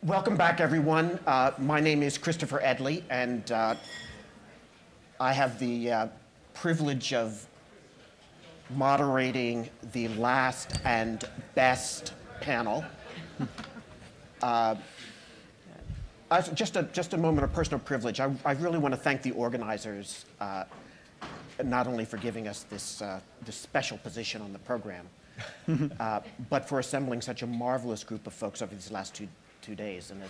Welcome back, everyone. My name is Christopher Edley, and I have the privilege of moderating the last and best panel. Just a moment of personal privilege. I really want to thank the organizers, not only for giving us this special position on the program, but for assembling such a marvelous group of folks over these last two days. And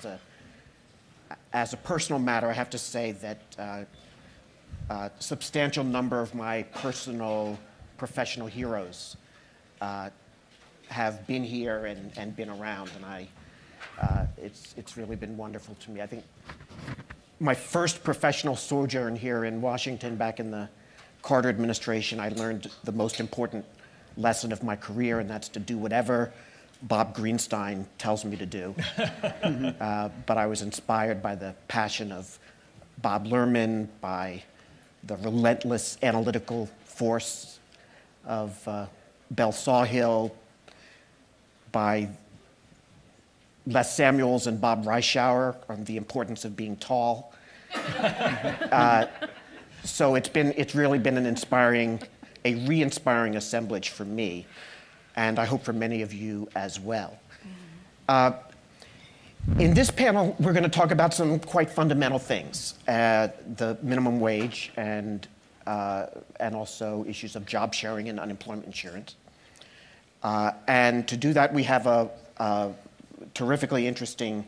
as a personal matter, I have to say that a substantial number of my personal professional heroes have been here and been around, and it's really been wonderful to me. I think my first professional sojourn here in Washington back in the Carter administration, I learned the most important lesson of my career, and that's to do whatever Bob Greenstein tells me to do. But I was inspired by the passion of Bob Lerman, by the relentless analytical force of Bell Sawhill, by Les Samuels and Bob Reischauer on the importance of being tall. So it's really been a re-inspiring assemblage for me, and I hope for many of you as well. In this panel, we're going to talk about some quite fundamental things, the minimum wage and also issues of job sharing and unemployment insurance. And to do that, we have a terrifically interesting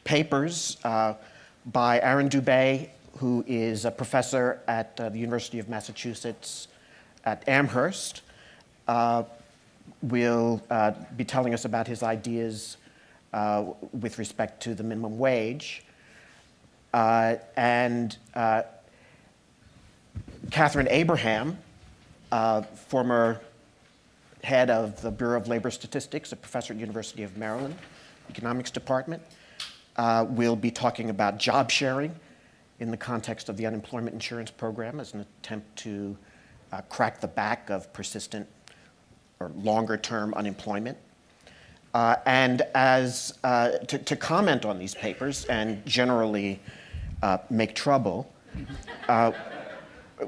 papers by Jared Dube, who is a professor at the University of Massachusetts at Amherst. Will be telling us about his ideas with respect to the minimum wage. And Katharine Abraham, former head of the Bureau of Labor Statistics, a professor at the University of Maryland, economics department, will be talking about job sharing in the context of the unemployment insurance program as an attempt to crack the back of persistent or longer-term unemployment. And to comment on these papers and generally make trouble,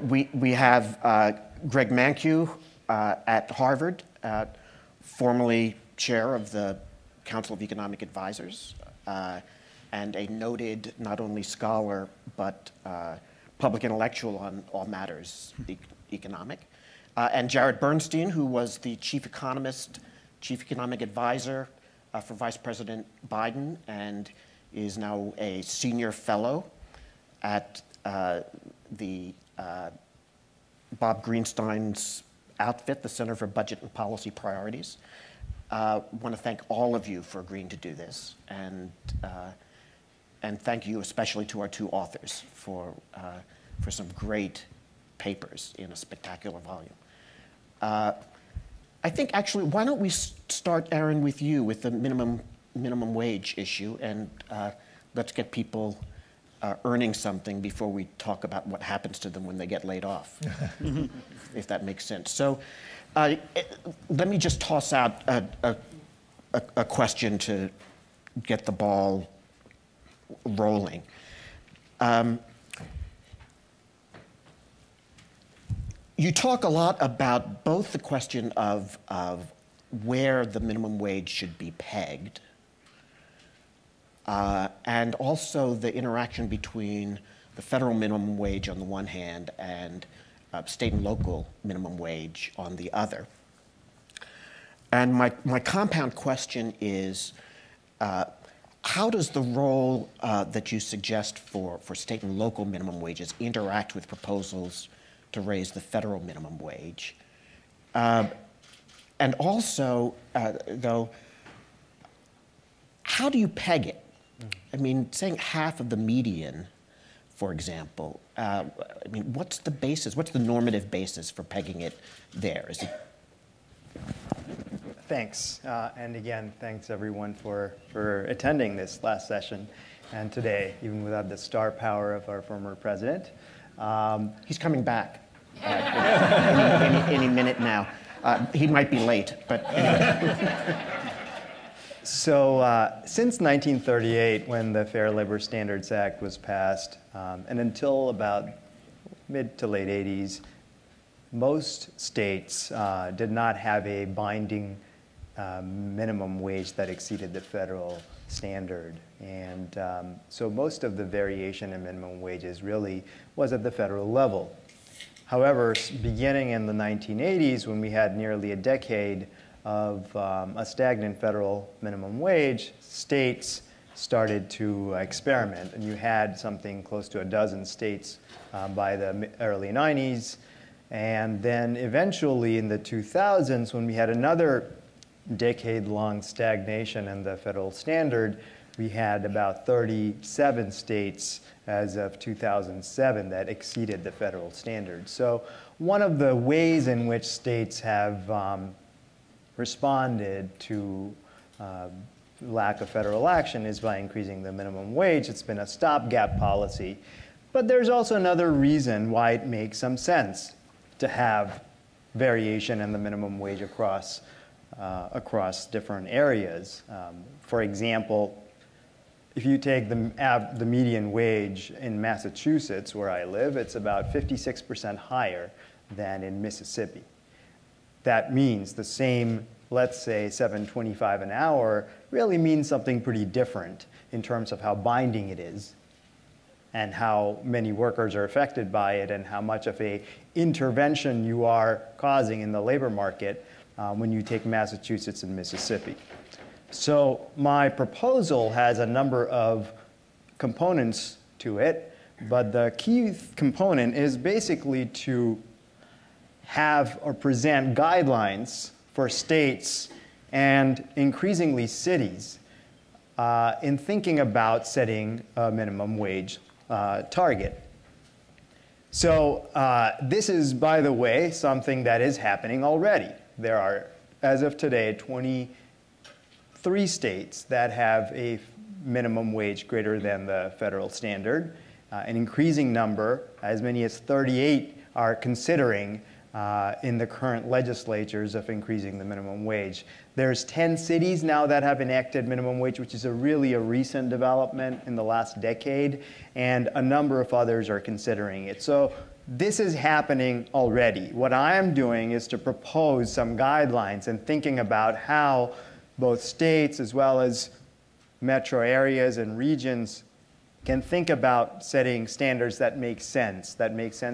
we have Greg Mankiw at Harvard, formerly chair of the Council of Economic Advisors, and a noted not only scholar but public intellectual on all matters economic. And Jared Bernstein, who was the chief economic advisor for Vice President Biden and is now a senior fellow at the Bob Greenstein's outfit, the Center for Budget and Policy Priorities. I want to thank all of you for agreeing to do this, and thank you especially to our two authors for some great papers in a spectacular volume. I think actually, why don't we start, Aaron, with you with the minimum wage issue, and let's get people earning something before we talk about what happens to them when they get laid off, if that makes sense. So let me just toss out a question to get the ball rolling. You talk a lot about both the question of where the minimum wage should be pegged and also the interaction between the federal minimum wage on the one hand and state and local minimum wage on the other. And my compound question is, how does the role that you suggest for state and local minimum wages interact with proposals to raise the federal minimum wage? And also, though, how do you peg it? I mean, saying half of the median, for example, I mean, what's the basis? What's the normative basis for pegging it there? Is it? Thanks. And again, thanks everyone for attending this last session and today, even without the star power of our former president. He's coming back any minute now. He might be late, but anyway. Since 1938, when the Fair Labor Standards Act was passed, and until about mid to late 80s, most states did not have a binding minimum wage that exceeded the federal standard. And so most of the variation in minimum wages really was at the federal level. However, beginning in the 1980s, when we had nearly a decade of a stagnant federal minimum wage, states started to experiment. And you had something close to a dozen states by the early 90s. And then eventually in the 2000s, when we had another decade-long stagnation in the federal standard, we had about 37 states as of 2007 that exceeded the federal standard. So one of the ways in which states have responded to lack of federal action is by increasing the minimum wage. It's been a stopgap policy. But there's also another reason why it makes some sense to have variation in the minimum wage across different areas. For example, if you take the median wage in Massachusetts, where I live, it's about 56% higher than in Mississippi. That means the same, let's say, $7.25 an hour really means something pretty different in terms of how binding it is and how many workers are affected by it and how much of an intervention you are causing in the labor market when you take Massachusetts and Mississippi. So my proposal has a number of components to it, but the key component is basically to have or present guidelines for states and increasingly cities in thinking about setting a minimum wage target. So this is, by the way, something that is happening already. There are, as of today, 23 states that have a minimum wage greater than the federal standard. An increasing number, as many as 38, are considering in the current legislatures of increasing the minimum wage. There's 10 cities now that have enacted minimum wage, which is really a recent development in the last decade, and a number of others are considering it. So this is happening already. What I am doing is to propose some guidelines and thinking about how both states as well as metro areas and regions can think about setting standards that make sense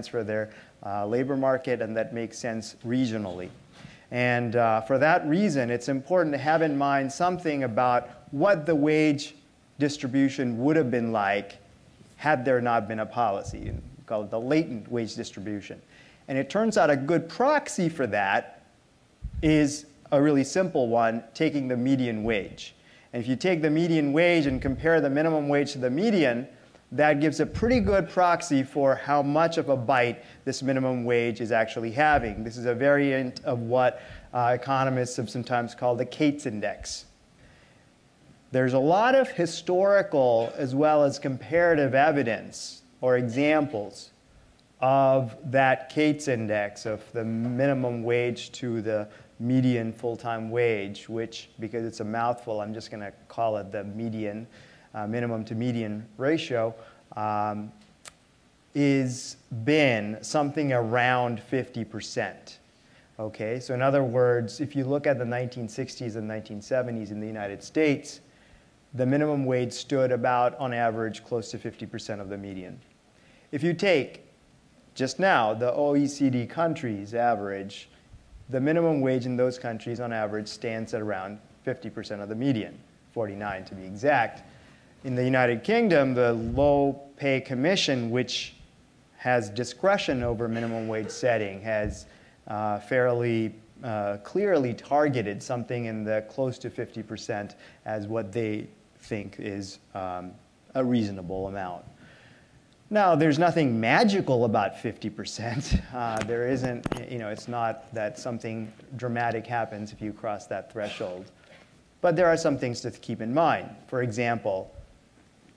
for their labor market and that make sense regionally. And for that reason, it's important to have in mind something about what the wage distribution would have been like had there not been a policy. We call it the latent wage distribution. And it turns out a good proxy for that is a really simple one, taking the median wage. And if you take the median wage and compare the minimum wage to the median, that gives a pretty good proxy for how much of a bite this minimum wage is actually having. This is a variant of what economists have sometimes called the Cates Index. There's a lot of historical as well as comparative evidence or examples of that Cates Index, of the minimum wage to the median full-time wage, which, because it's a mouthful, I'm just going to call it the median, minimum to median ratio, is been something around 50%. Okay, so in other words, if you look at the 1960s and 1970s in the United States, the minimum wage stood about, on average, close to 50% of the median. If you take, just now, the OECD countries average, the minimum wage in those countries, on average, stands at around 50% of the median, 49 to be exact. In the United Kingdom, the Low Pay Commission, which has discretion over minimum wage setting, has fairly clearly targeted something in the close to 50% as what they think is a reasonable amount. Now, there's nothing magical about 50%. There isn't, it's not that something dramatic happens if you cross that threshold. But there are some things to keep in mind. For example,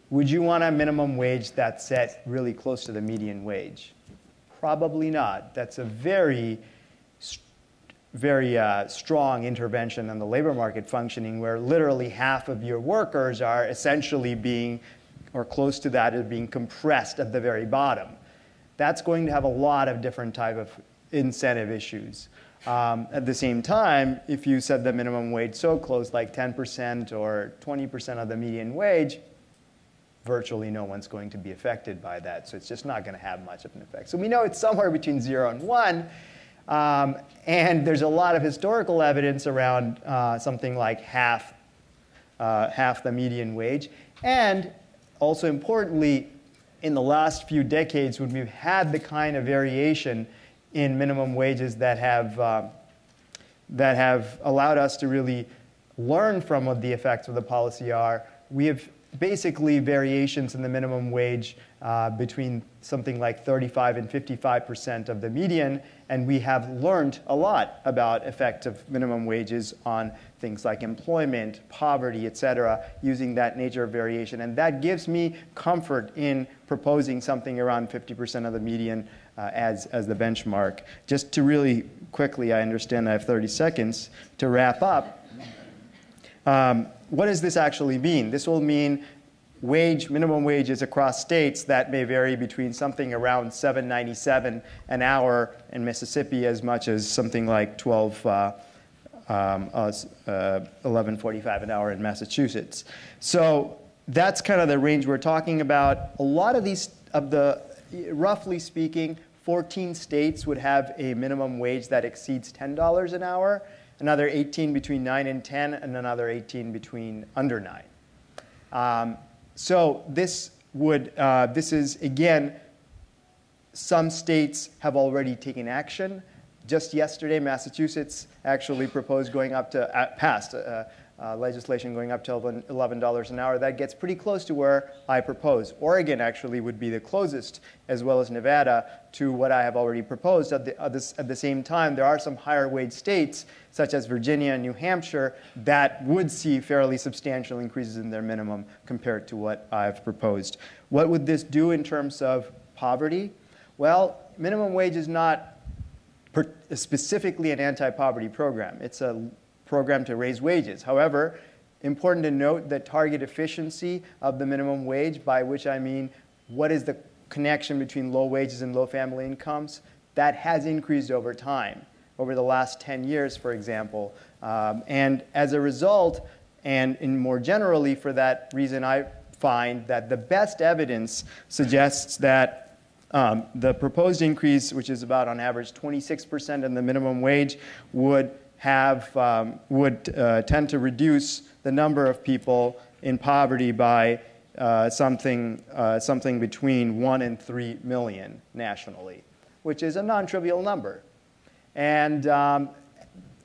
would you want a minimum wage that's set really close to the median wage? Probably not. That's a very very strong intervention on the labor market functioning, where literally half of your workers are essentially being, or close to that, is being compressed at the very bottom. That's going to have a lot of different type of incentive issues. At the same time, if you set the minimum wage so close, like 10% or 20% of the median wage, virtually no one's going to be affected by that. So it's just not going to have much of an effect. So we know it's somewhere between 0 and 1. And there's a lot of historical evidence around something like half the median wage. And also importantly, in the last few decades, when we've had the kind of variation in minimum wages that have allowed us to really learn from what the effects of the policy are, we have basically variations in the minimum wage between something like 35 and 55% of the median, and we have learned a lot about effects of minimum wages on things like employment, poverty, et cetera, using that nature of variation. And that gives me comfort in proposing something around 50% of the median as the benchmark. Just to really quickly, I understand I have 30 seconds to wrap up. What does this actually mean? This will mean minimum wages across states that may vary between something around $7.97 an hour in Mississippi as much as something like $11.45 an hour in Massachusetts. So that's kind of the range we're talking about. A lot of these, roughly speaking, 14 states would have a minimum wage that exceeds $10 an hour, another 18 between 9 and 10, and another 18 between under 9. So this is, again, some states have already taken action. Just yesterday, Massachusetts actually proposed going up to, passed legislation going up to $11 an hour. That gets pretty close to where I propose. Oregon actually would be the closest, as well as Nevada, to what I have already proposed. At the same time, there are some higher wage states, such as Virginia and New Hampshire, that would see fairly substantial increases in their minimum compared to what I've proposed. What would this do in terms of poverty? Well, minimum wage is not specifically an anti-poverty program. It's a program to raise wages. However, important to note that target efficiency of the minimum wage, by which I mean what is the connection between low wages and low family incomes, that has increased over time, over the last 10 years, for example. And as a result, and more generally for that reason, I find that the best evidence suggests that the proposed increase, which is about on average 26% in the minimum wage, would tend to reduce the number of people in poverty by something between 1 and 3 million nationally, which is a non-trivial number. And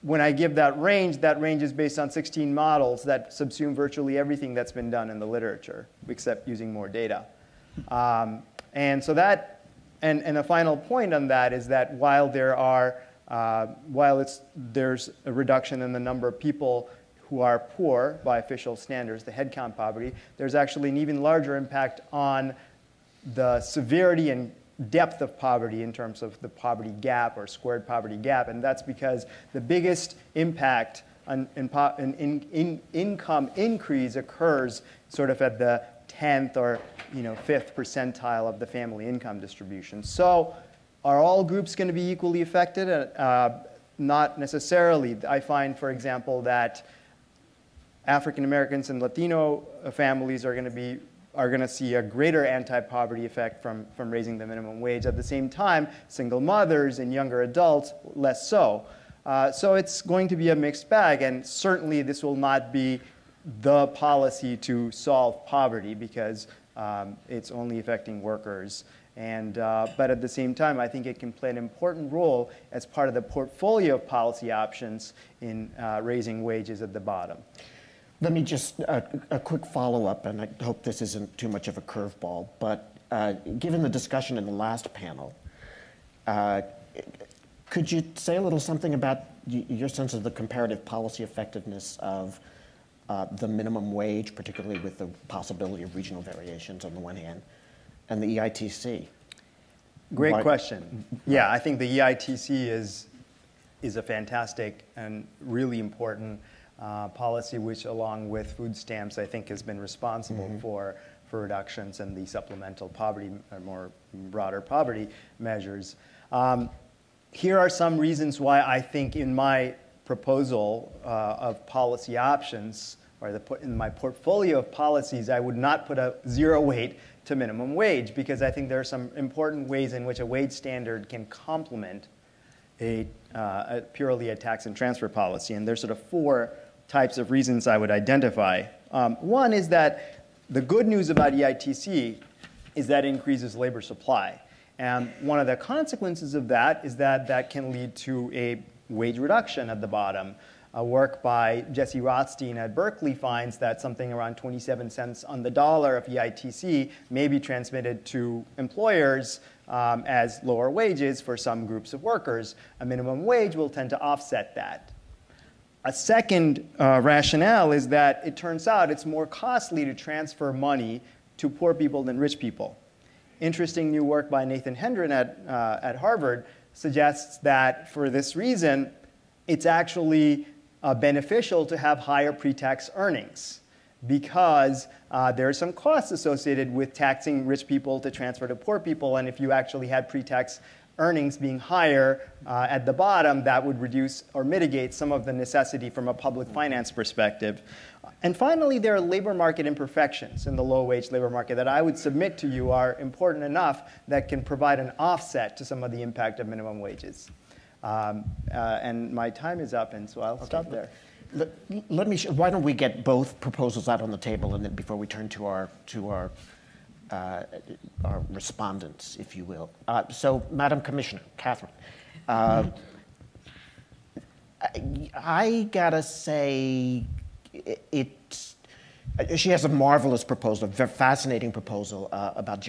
when I give that range is based on 16 models that subsume virtually everything that's been done in the literature, except using more data. And so that, and a final point on that is that while there's a reduction in the number of people who are poor by official standards, the headcount poverty, there's actually an even larger impact on the severity and depth of poverty in terms of the poverty gap or squared poverty gap. And that's because the biggest impact in income increase occurs sort of at the 10th or 5th percentile of the family income distribution. So are all groups going to be equally affected? Not necessarily. I find, for example, that African Americans and Latino families are going to see a greater anti-poverty effect from raising the minimum wage. At the same time, single mothers and younger adults, less so. So it's going to be a mixed bag, and certainly this will not be the policy to solve poverty because it's only affecting workers. But at the same time, I think it can play an important role as part of the portfolio of policy options in raising wages at the bottom. Let me just, a quick follow-up, and I hope this isn't too much of a curveball, but given the discussion in the last panel, could you say a little something about your sense of the comparative policy effectiveness of the minimum wage, particularly with the possibility of regional variations on the one hand, and the EITC? Great question. Yeah, I think the EITC is is a fantastic and really important policy, which along with food stamps, I think has been responsible for reductions in the supplemental poverty, or more broader poverty measures. Here are some reasons why I think in my proposal of policy options, or in my portfolio of policies, I would not put a zero weight to minimum wage, because I think there are some important ways in which a wage standard can complement a purely a tax and transfer policy. And there's sort of 4 types of reasons I would identify. One is that the good news about EITC is that it increases labor supply. And one of the consequences of that is that that can lead to a wage reduction at the bottom. A work by Jesse Rothstein at Berkeley finds that something around 27 cents on the dollar of EITC may be transmitted to employers as lower wages for some groups of workers. A minimum wage will tend to offset that. A second rationale is that it turns out it's more costly to transfer money to poor people than rich people. Interesting new work by Nathan Hendren at Harvard suggests that for this reason, it's actually beneficial to have higher pre-tax earnings, because there are some costs associated with taxing rich people to transfer to poor people. And if you actually had pre-tax earnings being higher at the bottom, that would reduce or mitigate some of the necessity from a public finance perspective. And finally, there are labor market imperfections in the low-wage labor market that I would submit to you are important enough that can provide an offset to some of the impact of minimum wages. And my time is up, and so I'll stop there. Let me. Why don't we get both proposals out on the table, and then before we turn to our respondents, if you will. So, Madam Commissioner, Katharine, I gotta say, she has a marvelous proposal, a very fascinating proposal about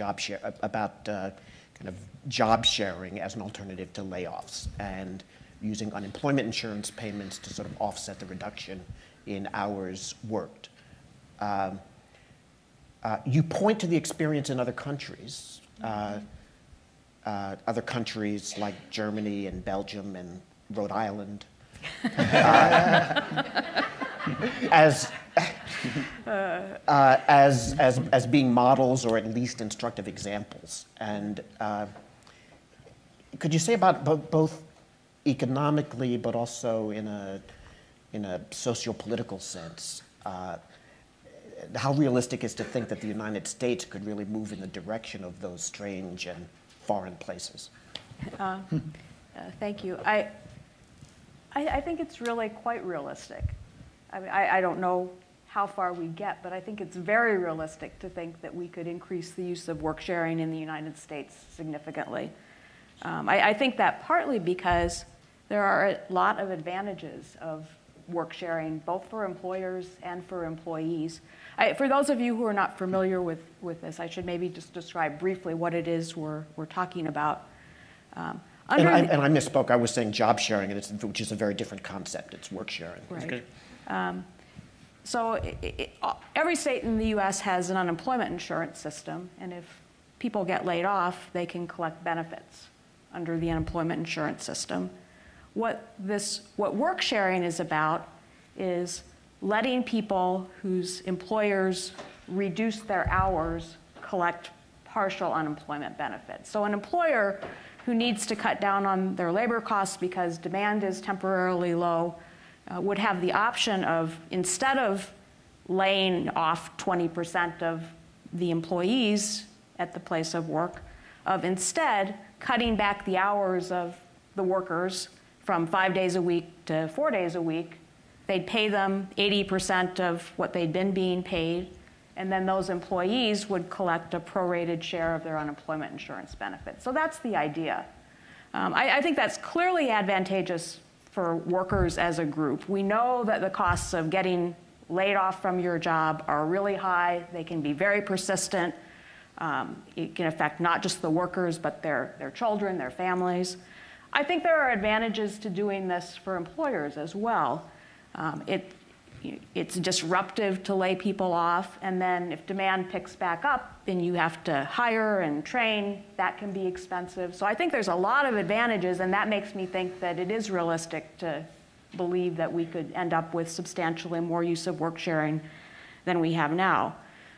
kind of job sharing as an alternative to layoffs, and using unemployment insurance payments to sort of offset the reduction in hours worked. You point to the experience in other countries like Germany and Belgium and Rhode Island, as being models or at least instructive examples. And could you say about both economically, but also in a socio-political sense, how realistic is to think that the United States could really move in the direction of those strange and foreign places? Thank you. I think it's really quite realistic. I mean, I don't know how far we get, but I think it's very realistic to think that we could increase the use of work sharing in the United States significantly. I think that partly because there are a lot of advantages of work sharing, both for employers and for employees. For those of you who are not familiar with this, I should maybe just describe briefly what it is we're talking about. And I misspoke. I was saying job sharing, which is a very different concept. It's work sharing. Right. So every state in the U.S. has an unemployment insurance system, and if people get laid off, they can collect benefits under the unemployment insurance system. What work sharing is about is letting people whose employers reduce their hours collect partial unemployment benefits. So an employer who needs to cut down on their labor costs because demand is temporarily low would have the option of, instead of laying off 20% of the employees at the place of work, of instead cutting back the hours of the workers from 5 days a week to 4 days a week. They'd pay them 80% of what they'd been being paid, and then those employees would collect a prorated share of their unemployment insurance benefits. So that's the idea. I think that's clearly advantageous for workers as a group. We know that the costs of getting laid off from your job are really high. They can be very persistent. It can affect not just the workers, but their children, their families. I think there are advantages to doing this for employers as well. it's disruptive to lay people off, and then if demand picks back up and you have to hire and train, that can be expensive. So I think there's a lot of advantages, and that makes me think that it is realistic to believe that we could end up with substantially more use of work sharing than we have now.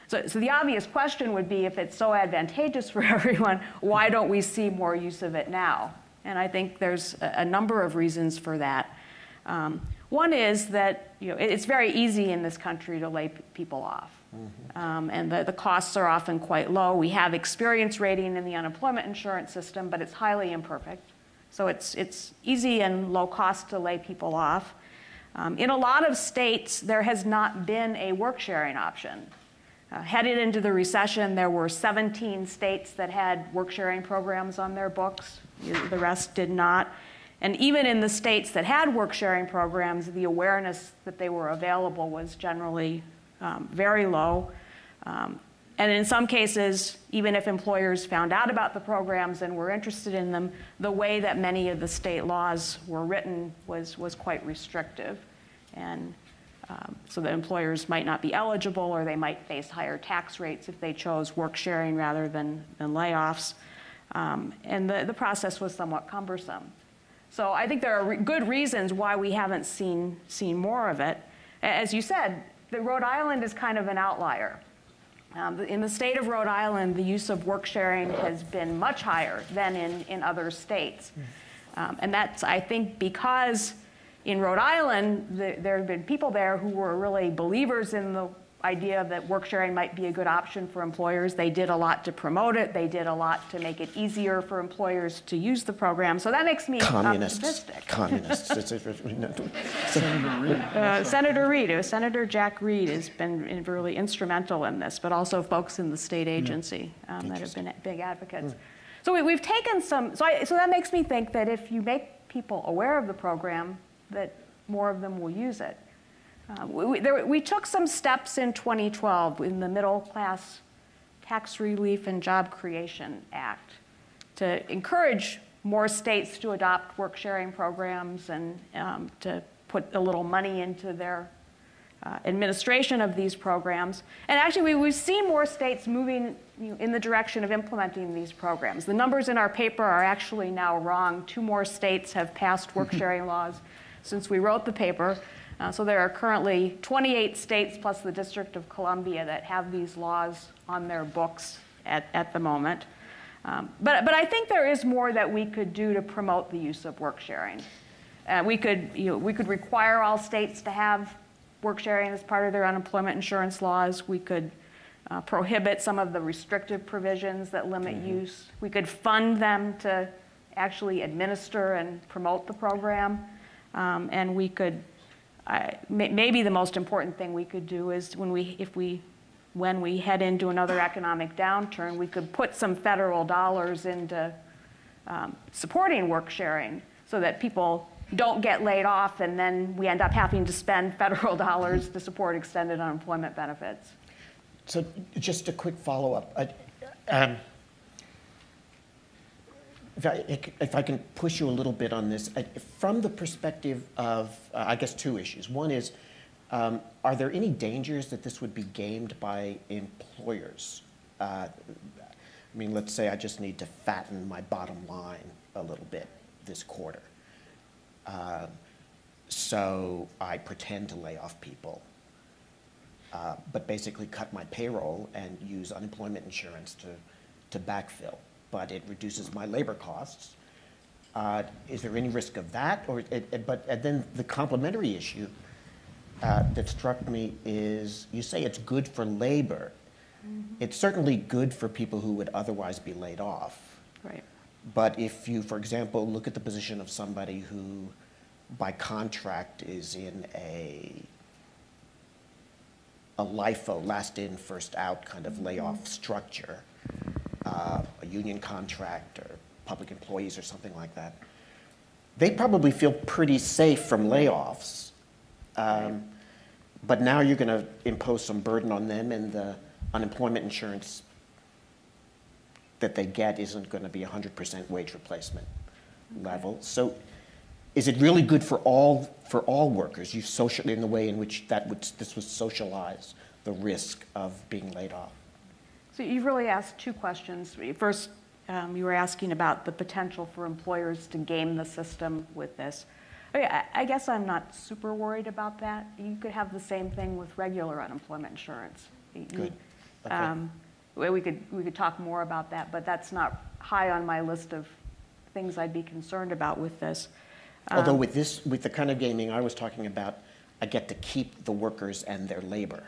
So the obvious question would be, if it's so advantageous for everyone, why don't we see more use of it now? And I think there's a number of reasons for that. One is that it's very easy in this country to lay people off. And the costs are often quite low. We have experience rating in the unemployment insurance system, but it's highly imperfect. So it's easy and low cost to lay people off. In a lot of states, there has not been a work sharing option. Headed into the recession, there were 17 states that had work sharing programs on their books. The rest did not. And even in the states that had work sharing programs, the awareness that they were available was generally very low. And in some cases, even if employers found out about the programs and were interested in them, the way that many of the state laws were written was quite restrictive. And so that employers might not be eligible, or they might face higher tax rates if they chose work sharing rather than layoffs. And the process was somewhat cumbersome. So I think there are good reasons why we haven't seen more of it. As you said, Rhode Island is kind of an outlier. In the state of Rhode Island, the use of work sharing has been much higher than in other states. And that's, I think, because in Rhode Island, there have been people there who were really believers in the idea that work sharing might be a good option for employers. They did a lot to promote it. They did a lot to make it easier for employers to use the program. So that makes me optimistic. Communists. Senator Reid, Senator Jack Reid has been really instrumental in this, but also folks in the state agency that have been big advocates. So we've taken some, so that makes me think that if you make people aware of the program, that more of them will use it. We took some steps in 2012 in the Middle Class Tax Relief and Job Creation Act to encourage more states to adopt work sharing programs and to put a little money into their administration of these programs. And actually, we've seen more states moving in the direction of implementing these programs. The numbers in our paper are actually now wrong. 2 more states have passed work sharing laws since we wrote the paper. So there are currently 28 states plus the District of Columbia that have these laws on their books at the moment. But I think there is more that we could do to promote the use of work sharing. We could require all states to have work sharing as part of their unemployment insurance laws. We could prohibit some of the restrictive provisions that limit use. We could fund them to actually administer and promote the program. And we could, maybe the most important thing we could do is when we head into another economic downturn, we could put some federal dollars into supporting work sharing so that people don't get laid off and then we end up having to spend federal dollars to support extended unemployment benefits. So just a quick follow-up. If I can push you a little bit on this, from the perspective of, I guess, 2 issues. One is, are there any dangers that this would be gamed by employers? I mean, let's say I just need to fatten my bottom line a little bit this quarter. So I pretend to lay off people, but basically cut my payroll and use unemployment insurance to backfill. But it reduces my labor costs. Is there any risk of that? But then the complementary issue that struck me is, you say it's good for labor. It's certainly good for people who would otherwise be laid off. Right. But if you, for example, look at the position of somebody who, by contract, is in a LIFO, last in, first out kind of layoff structure, a union contract or public employees or something like that, they probably feel pretty safe from layoffs. But now you're going to impose some burden on them, and the unemployment insurance that they get isn't going to be 100% wage replacement level. So is it really good for all workers? You social in the way in which this would socialize the risk of being laid off. So you've really asked two questions. First, you were asking about the potential for employers to game the system with this. I guess I'm not super worried about that. You could have the same thing with regular unemployment insurance. Good. Okay. We could talk more about that, but that's not high on my list of things I'd be concerned about with this. Although with the kind of gaming I was talking about, I get to keep the workers and their labor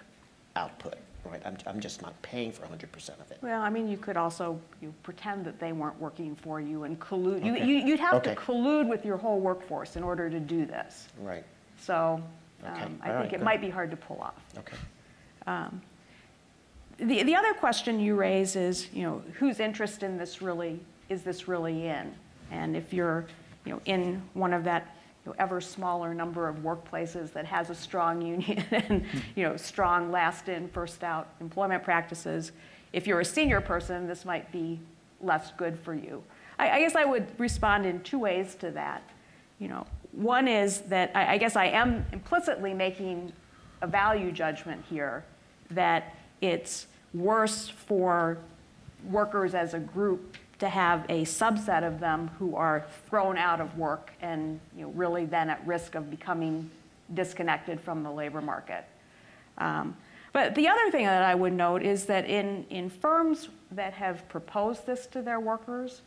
output, right? I'm just not paying for 100% of it. Well, I mean, you could also pretend that they weren't working for you and collude. Okay. You'd have Okay. to collude with your whole workforce in order to do this. Right. So Okay. I think it might be hard to pull off. Okay. The other question you raise is, whose interest in this really is this really in? And if you're, in one of that ever smaller number of workplaces that has a strong union and strong last in, first out employment practices, if you're a senior person, this might be less good for you. I guess I would respond in two ways to that. One is that I guess I am implicitly making a value judgment here that it's worse for workers as a group to have a subset of them who are thrown out of work and really then at risk of becoming disconnected from the labor market. But the other thing that I would note is that in firms that have proposed this to their workers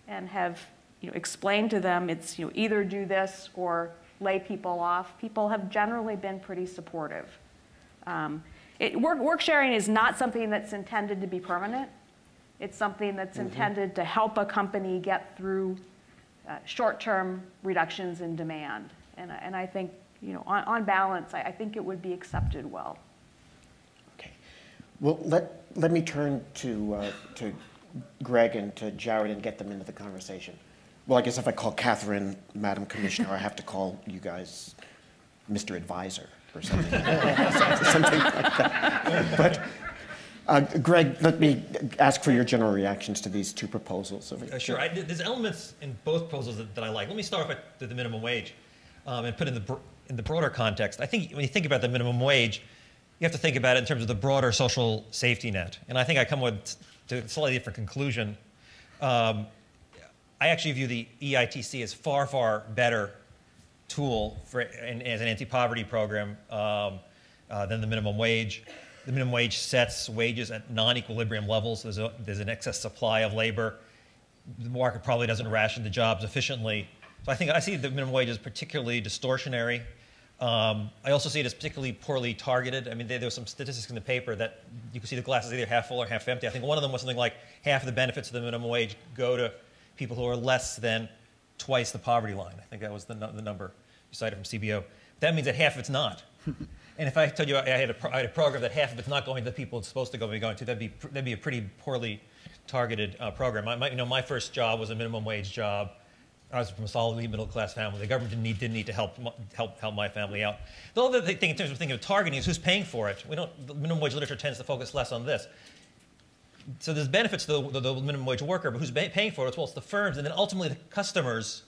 and have explained to them it's either do this or lay people off, people have generally been pretty supportive. Work sharing is not something that's intended to be permanent. It's something that's intended to help a company get through short-term reductions in demand. And I think, on balance, I think it would be accepted well. Okay. Well, let me turn to Greg and to Jared and get them into the conversation. Well, I guess if I call Katharine Madam Commissioner, I have to call you guys Mr. Advisor or something, something like that. But Greg, let me ask for your general reactions to these two proposals. Sure. There's elements in both proposals that I like. Let me start with the minimum wage and put it in the broader context. I think when you think about the minimum wage, you have to think about it in terms of the broader social safety net. And I think I come to a slightly different conclusion. I actually view the EITC as far, far better tool as an anti-poverty program than the minimum wage. The minimum wage sets wages at non-equilibrium levels. There's an excess supply of labor. The market probably doesn't ration the jobs efficiently. So I see the minimum wage as particularly distortionary. I also see it as particularly poorly targeted. I mean, there were some statistics in the paper that you could see the glass is either half full or half empty. I think one of them was something like half of the benefits of the minimum wage go to people who are less than twice the poverty line. I think that was the number you cited from CBO. That means that half of it's not. And if I told you I had a program that half of it's not going to the people it's supposed to be going to, that'd be a pretty poorly targeted program. My first job was a minimum wage job. I was from a solidly middle-class family. The government didn't need to help my family out. The other thing in terms of thinking of targeting is who's paying for it. The minimum wage literature tends to focus less on this. So there's benefits to the minimum wage worker, but who's paying for it? Well, it's the firms and then ultimately the customers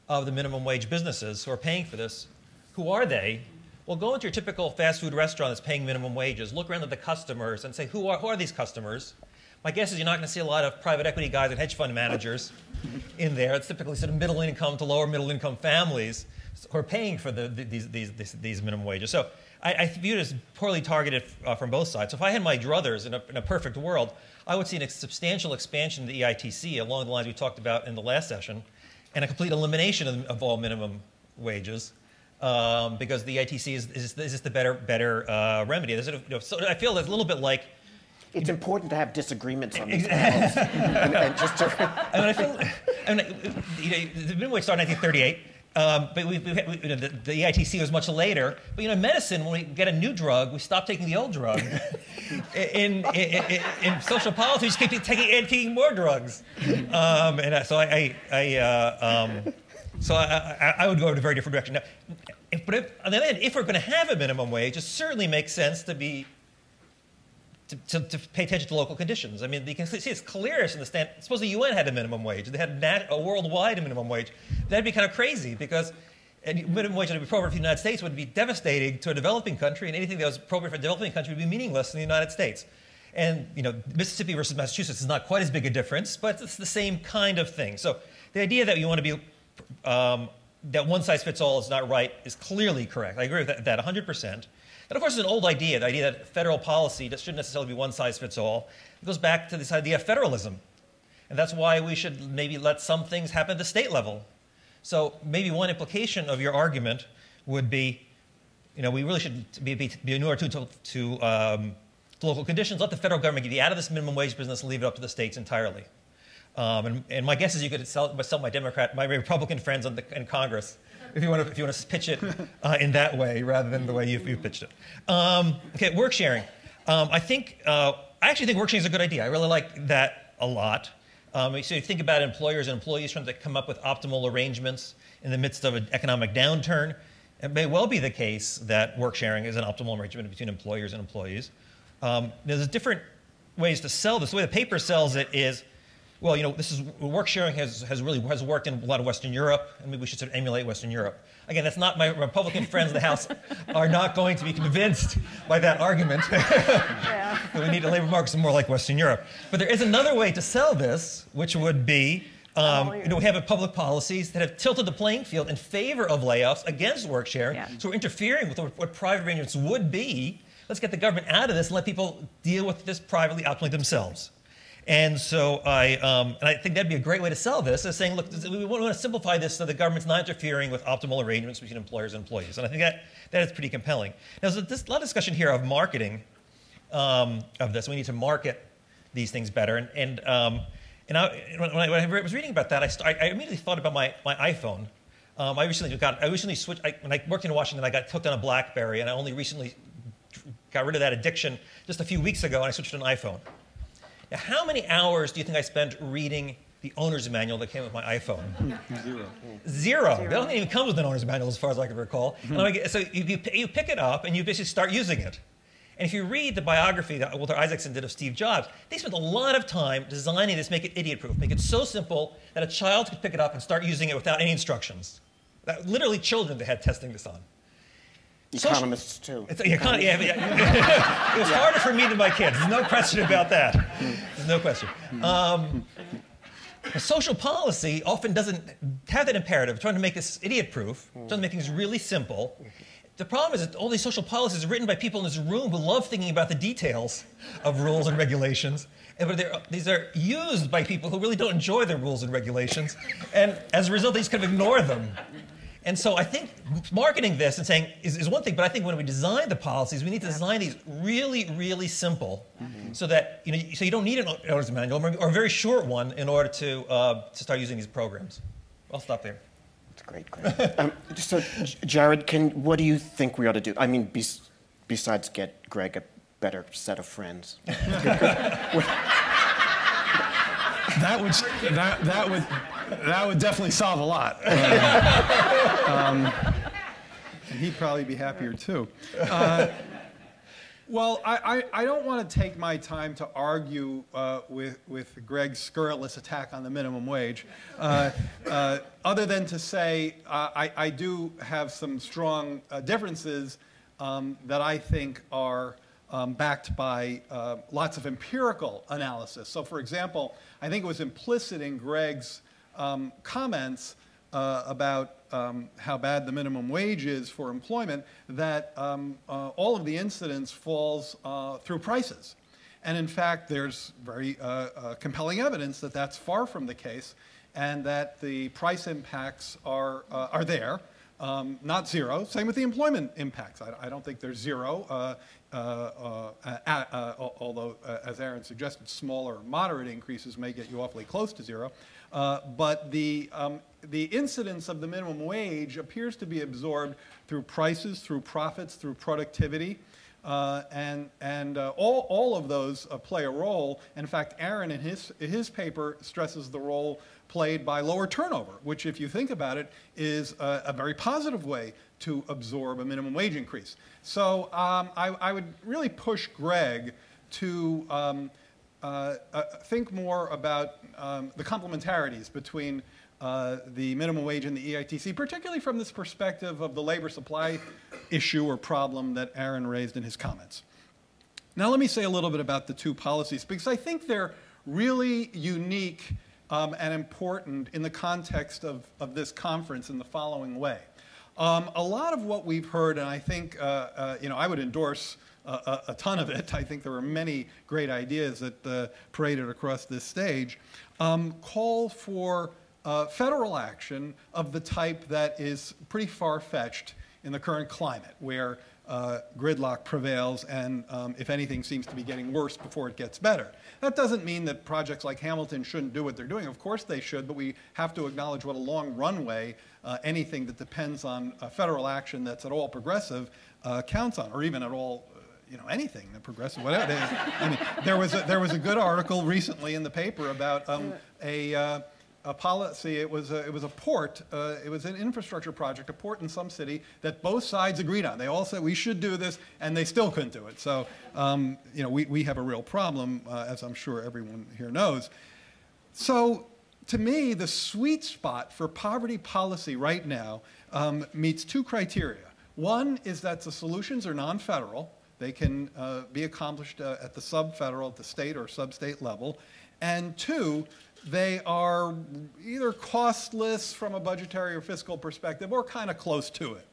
of the minimum wage businesses who are paying for this. Who are they? Well, go into your typical fast food restaurant that's paying minimum wages. Look around at the customers and say, who are these customers? My guess is you're not going to see a lot of private equity guys and hedge fund managers in there. It's typically sort of middle income to lower middle income families who are paying for these minimum wages. So I view it as poorly targeted from both sides. So if I had my druthers in a perfect world, I would see a substantial expansion of the EITC along the lines we talked about in the last session, and a complete elimination of all minimum wages. Because the EITC is just the better remedy. So I feel it's a little bit like it's important to have disagreements on these panels. The minimum wage started in 1938, but the EITC was much later. But in medicine, when we get a new drug, we stop taking the old drug. In social policy, we just keep taking more drugs. So I would go in a very different direction. Now, on the other hand, if we're going to have a minimum wage, it certainly makes sense to be to pay attention to local conditions. I mean, you can see it's clearest in the stand. Suppose the UN had a minimum wage. They had a worldwide minimum wage. That'd be kind of crazy because a minimum wage that would be appropriate for the United States would be devastating to a developing country, and anything that was appropriate for a developing country would be meaningless in the United States. And Mississippi versus Massachusetts is not quite as big a difference, but it's the same kind of thing. So the idea that you want to be that one size fits all is not right is clearly correct. I agree with that 100%. And of course, it's an old idea, the idea that federal policy shouldn't necessarily be one size fits all. It goes back to this idea of federalism. And that's why we should maybe let some things happen at the state level. So maybe one implication of your argument would be, we really should be inured to local conditions. Let the federal government get out of this minimum wage business and leave it up to the states entirely. And my guess is you could sell my Republican friends in Congress if you want to pitch it in that way rather than the way you've pitched it. Okay, work sharing. I actually think work sharing is a good idea. I really like that a lot. So you think about employers and employees trying to come up with optimal arrangements in the midst of an economic downturn. It may well be the case that work sharing is an optimal arrangement between employers and employees. There's different ways to sell this. The way the paper sells it is, well, work sharing has worked in a lot of Western Europe, and maybe we should sort of emulate Western Europe. Again, that's not my Republican friends in the House are not going to be convinced by that argument. Yeah. We need a labor market more like Western Europe. But there is another way to sell this, which would be, we have public policies that have tilted the playing field in favor of layoffs against work sharing. Yeah. So we're interfering with what private arrangements would be. Let's get the government out of this and let people deal with this privately, optimally themselves. And so I think that'd be a great way to sell this, is saying, look, we want to simplify this so the government's not interfering with optimal arrangements between employers and employees. And I think that is pretty compelling. Now, there's a lot of discussion here of marketing of this. We need to market these things better. And when I was reading about that, I immediately thought about my iPhone. I recently switched. When I worked in Washington, I got hooked on a BlackBerry, and I only recently got rid of that addiction just a few weeks ago, and I switched to an iPhone. Now, how many hours do you think I spent reading the owner's manual that came with my iPhone? Zero. That doesn't even come with an owner's manual, as far as I can recall. And so you pick it up, and you basically start using it. And if you read the biography that Walter Isaacson did of Steve Jobs, they spent a lot of time designing this, make it idiot-proof, make it so simple that a child could pick it up and start using it without any instructions. Literally children they had testing this on. Economists, too. It was harder for me than my kids. There's no question about that. There's no question. Social policy often doesn't have that imperative, trying to make this idiot-proof, trying to make things really simple. The problem is that all these social policies are written by people in this room who love thinking about the details of rules and regulations. These are used by people who really don't enjoy the rules and regulations. And as a result, they just kind of ignore them. And so I think marketing this and saying is one thing, but I think when we design the policies, we need to design these really, really simple, so that so you don't need an owner's manual or a very short one in order to start using these programs. I'll stop there. That's great. So, Jared, what do you think we ought to do? I mean, besides get Greg a better set of friends. That would definitely solve a lot. And he'd probably be happier too. Well, I don't want to take my time to argue with Greg's scurrilous attack on the minimum wage, other than to say I do have some strong differences that I think are backed by lots of empirical analysis. So, for example, I think it was implicit in Greg's comments about how bad the minimum wage is for employment, that all of the incidence falls through prices. And in fact, there's very compelling evidence that that's far from the case, and that the price impacts are there, not zero. Same with the employment impacts. I don't think there's zero, although, as Aaron suggested, smaller, moderate increases may get you awfully close to zero. But the incidence of the minimum wage appears to be absorbed through prices, through profits, through productivity, and all of those play a role. In fact, Aaron in his paper stresses the role played by lower turnover, which, if you think about it, is a very positive way to absorb a minimum wage increase. So I would really push Greg to think more about the complementarities between the minimum wage and the EITC, particularly from this perspective of the labor supply issue or problem that Aaron raised in his comments. Now let me say a little bit about the two policies, because I think they're really unique and important in the context of this conference in the following way. A lot of what we've heard, and I think I would endorse a ton of it. I think there were many great ideas that paraded across this stage, call for federal action of the type that is pretty far-fetched in the current climate, where gridlock prevails and, if anything, seems to be getting worse before it gets better. That doesn't mean that projects like Hamilton shouldn't do what they're doing. Of course they should, but we have to acknowledge what a long runway anything that depends on federal action that's at all progressive counts on, or even at all anything that progressive, whatever. I mean, there was a good article recently in the paper about a policy. It was a port. It was an infrastructure project, a port in some city that both sides agreed on. They all said we should do this, and they still couldn't do it. So we have a real problem, as I'm sure everyone here knows. So to me, the sweet spot for poverty policy right now meets two criteria. One is that the solutions are non-federal. They can be accomplished at the sub-federal, at the state or sub-state level. And two, they are either costless from a budgetary or fiscal perspective, or kind of close to it.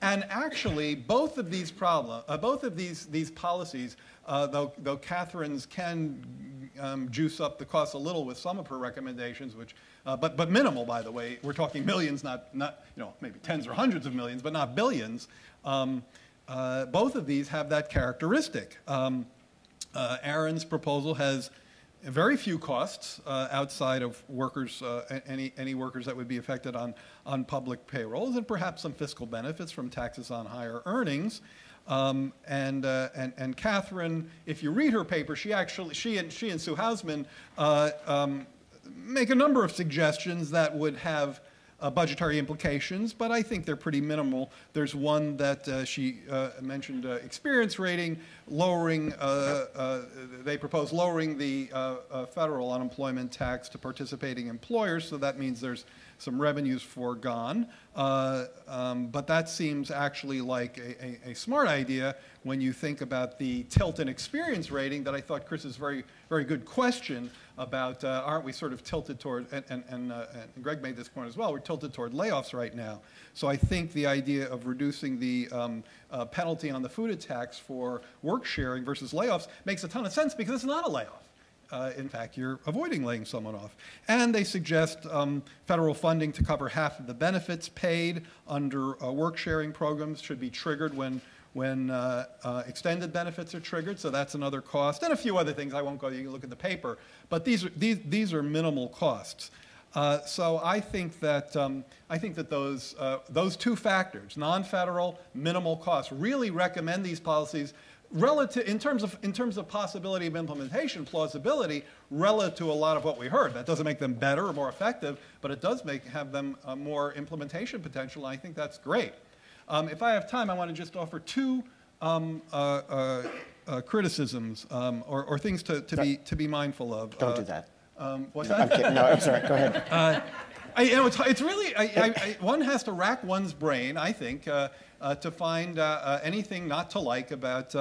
And actually, both of these these policies, though Katharine's can juice up the cost a little with some of her recommendations, which, but minimal, by the way. We're talking millions, not maybe tens or hundreds of millions, but not billions. Both of these have that characteristic. Aaron's proposal has very few costs outside of workers, any workers that would be affected on public payrolls, and perhaps some fiscal benefits from taxes on higher earnings. And Katharine, if you read her paper, she and Sue Hausman make a number of suggestions that would have budgetary implications, but I think they're pretty minimal. There's one that she mentioned, experience rating, lowering, they propose lowering the federal unemployment tax to participating employers, so that means there's some revenues foregone. But that seems actually like a smart idea when you think about the tilt in experience rating that I thought Chris's very good question about, aren't we sort of tilted toward, and Greg made this point as well, we're tilted toward layoffs right now. So I think the idea of reducing the penalty on the food tax for work sharing versus layoffs makes a ton of sense, because it's not a layoff. In fact, you're avoiding laying someone off. And they suggest federal funding to cover half of the benefits paid under work-sharing programs should be triggered when extended benefits are triggered. So that's another cost, and a few other things. I won't go. You can look at the paper. But these are minimal costs. So I think that those two factors, non-federal, minimal costs, really recommend these policies relative, in terms of possibility of implementation, plausibility, relative to a lot of what we heard. That doesn't make them better or more effective, but it does have them more implementation potential, and I think that's great. If I have time, I want to just offer two criticisms or things to be mindful of. Don't do that. What's No, that? I'm kidding. No, I'm sorry. Go ahead. It's really, one has to rack one's brain, I think, to find anything not to like about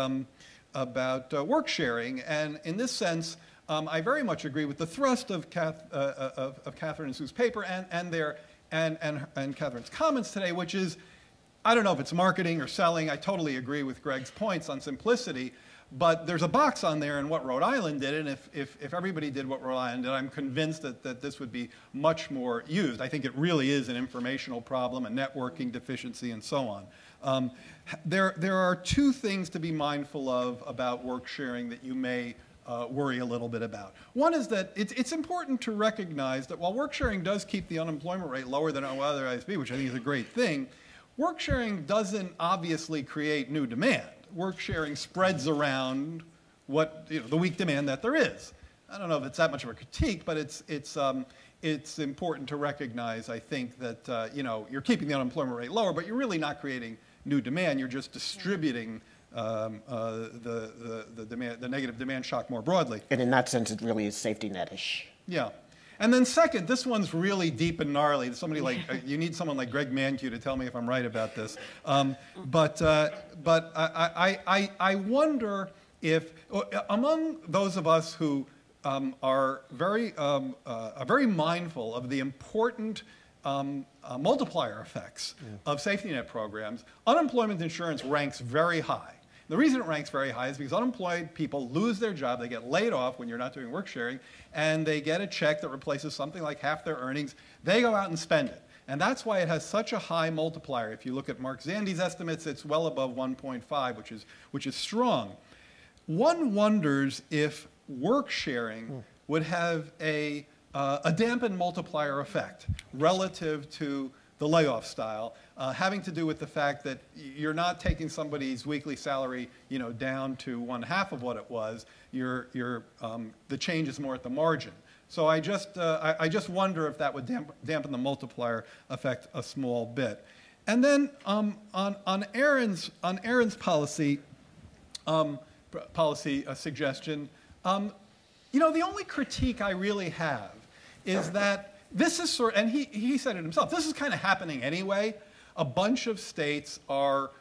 work sharing. And in this sense, I very much agree with the thrust of Katharine and Sue's paper and Katharine's comments today, which is, I don't know if it's marketing or selling. I totally agree with Greg's points on simplicity. But there's a box on there in what Rhode Island did, and if everybody did what Rhode Island did, I'm convinced that this would be much more used. I think it really is an informational problem, a networking deficiency, and so on. There are two things to be mindful of about work sharing that you may worry a little bit about. One is that it's important to recognize that while work sharing does keep the unemployment rate lower than it would otherwise be, which I think is a great thing, work sharing doesn't obviously create new demand. Work sharing spreads around the weak demand that there is. I don't know if it's that much of a critique, but it's important to recognize, I think, that you're keeping the unemployment rate lower, but you're really not creating new demand. You're just distributing the negative demand shock more broadly. And in that sense, it really is safety net-ish. Yeah. And then second, this one's really deep and gnarly. Somebody like, you need someone like Greg Mankiw to tell me if I'm right about this. But I wonder if, among those of us who are very mindful of the important multiplier effects of safety net programs, unemployment insurance ranks very high. The reason it ranks very high is because unemployed people lose their job, they get laid off when you're not doing work sharing, and they get a check that replaces something like half their earnings. They go out and spend it. And that's why it has such a high multiplier. If you look at Mark Zandi's estimates, it's well above 1.5, which is strong. One wonders if work sharing would have a dampened multiplier effect relative to the layoff style, having to do with the fact that you're not taking somebody's weekly salary, down to 1/2 of what it was. The change is more at the margin. So I just wonder if that would dampen the multiplier effect a small bit. And then on Aaron's policy suggestion, the only critique I really have is that this is and he said it himself, this is kind of happening anyway. A bunch of states are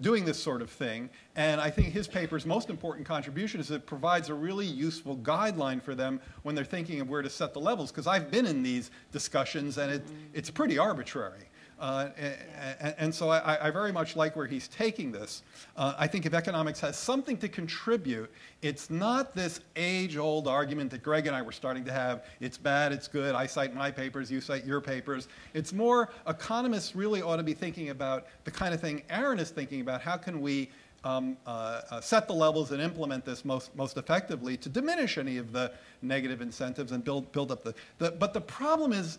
doing this sort of thing, and I think his paper's most important contribution is it provides a really useful guideline for them when they're thinking of where to set the levels, because I've been in these discussions, and it's pretty arbitrary. And so I very much like where he's taking this. I think if economics has something to contribute, it's not this age-old argument that Greg and I were starting to have. It's bad, it's good, I cite my papers, you cite your papers. It's more economists really ought to be thinking about the kind of thing Aaron is thinking about. How can we set the levels and implement this most effectively to diminish any of the negative incentives and build up but the problem is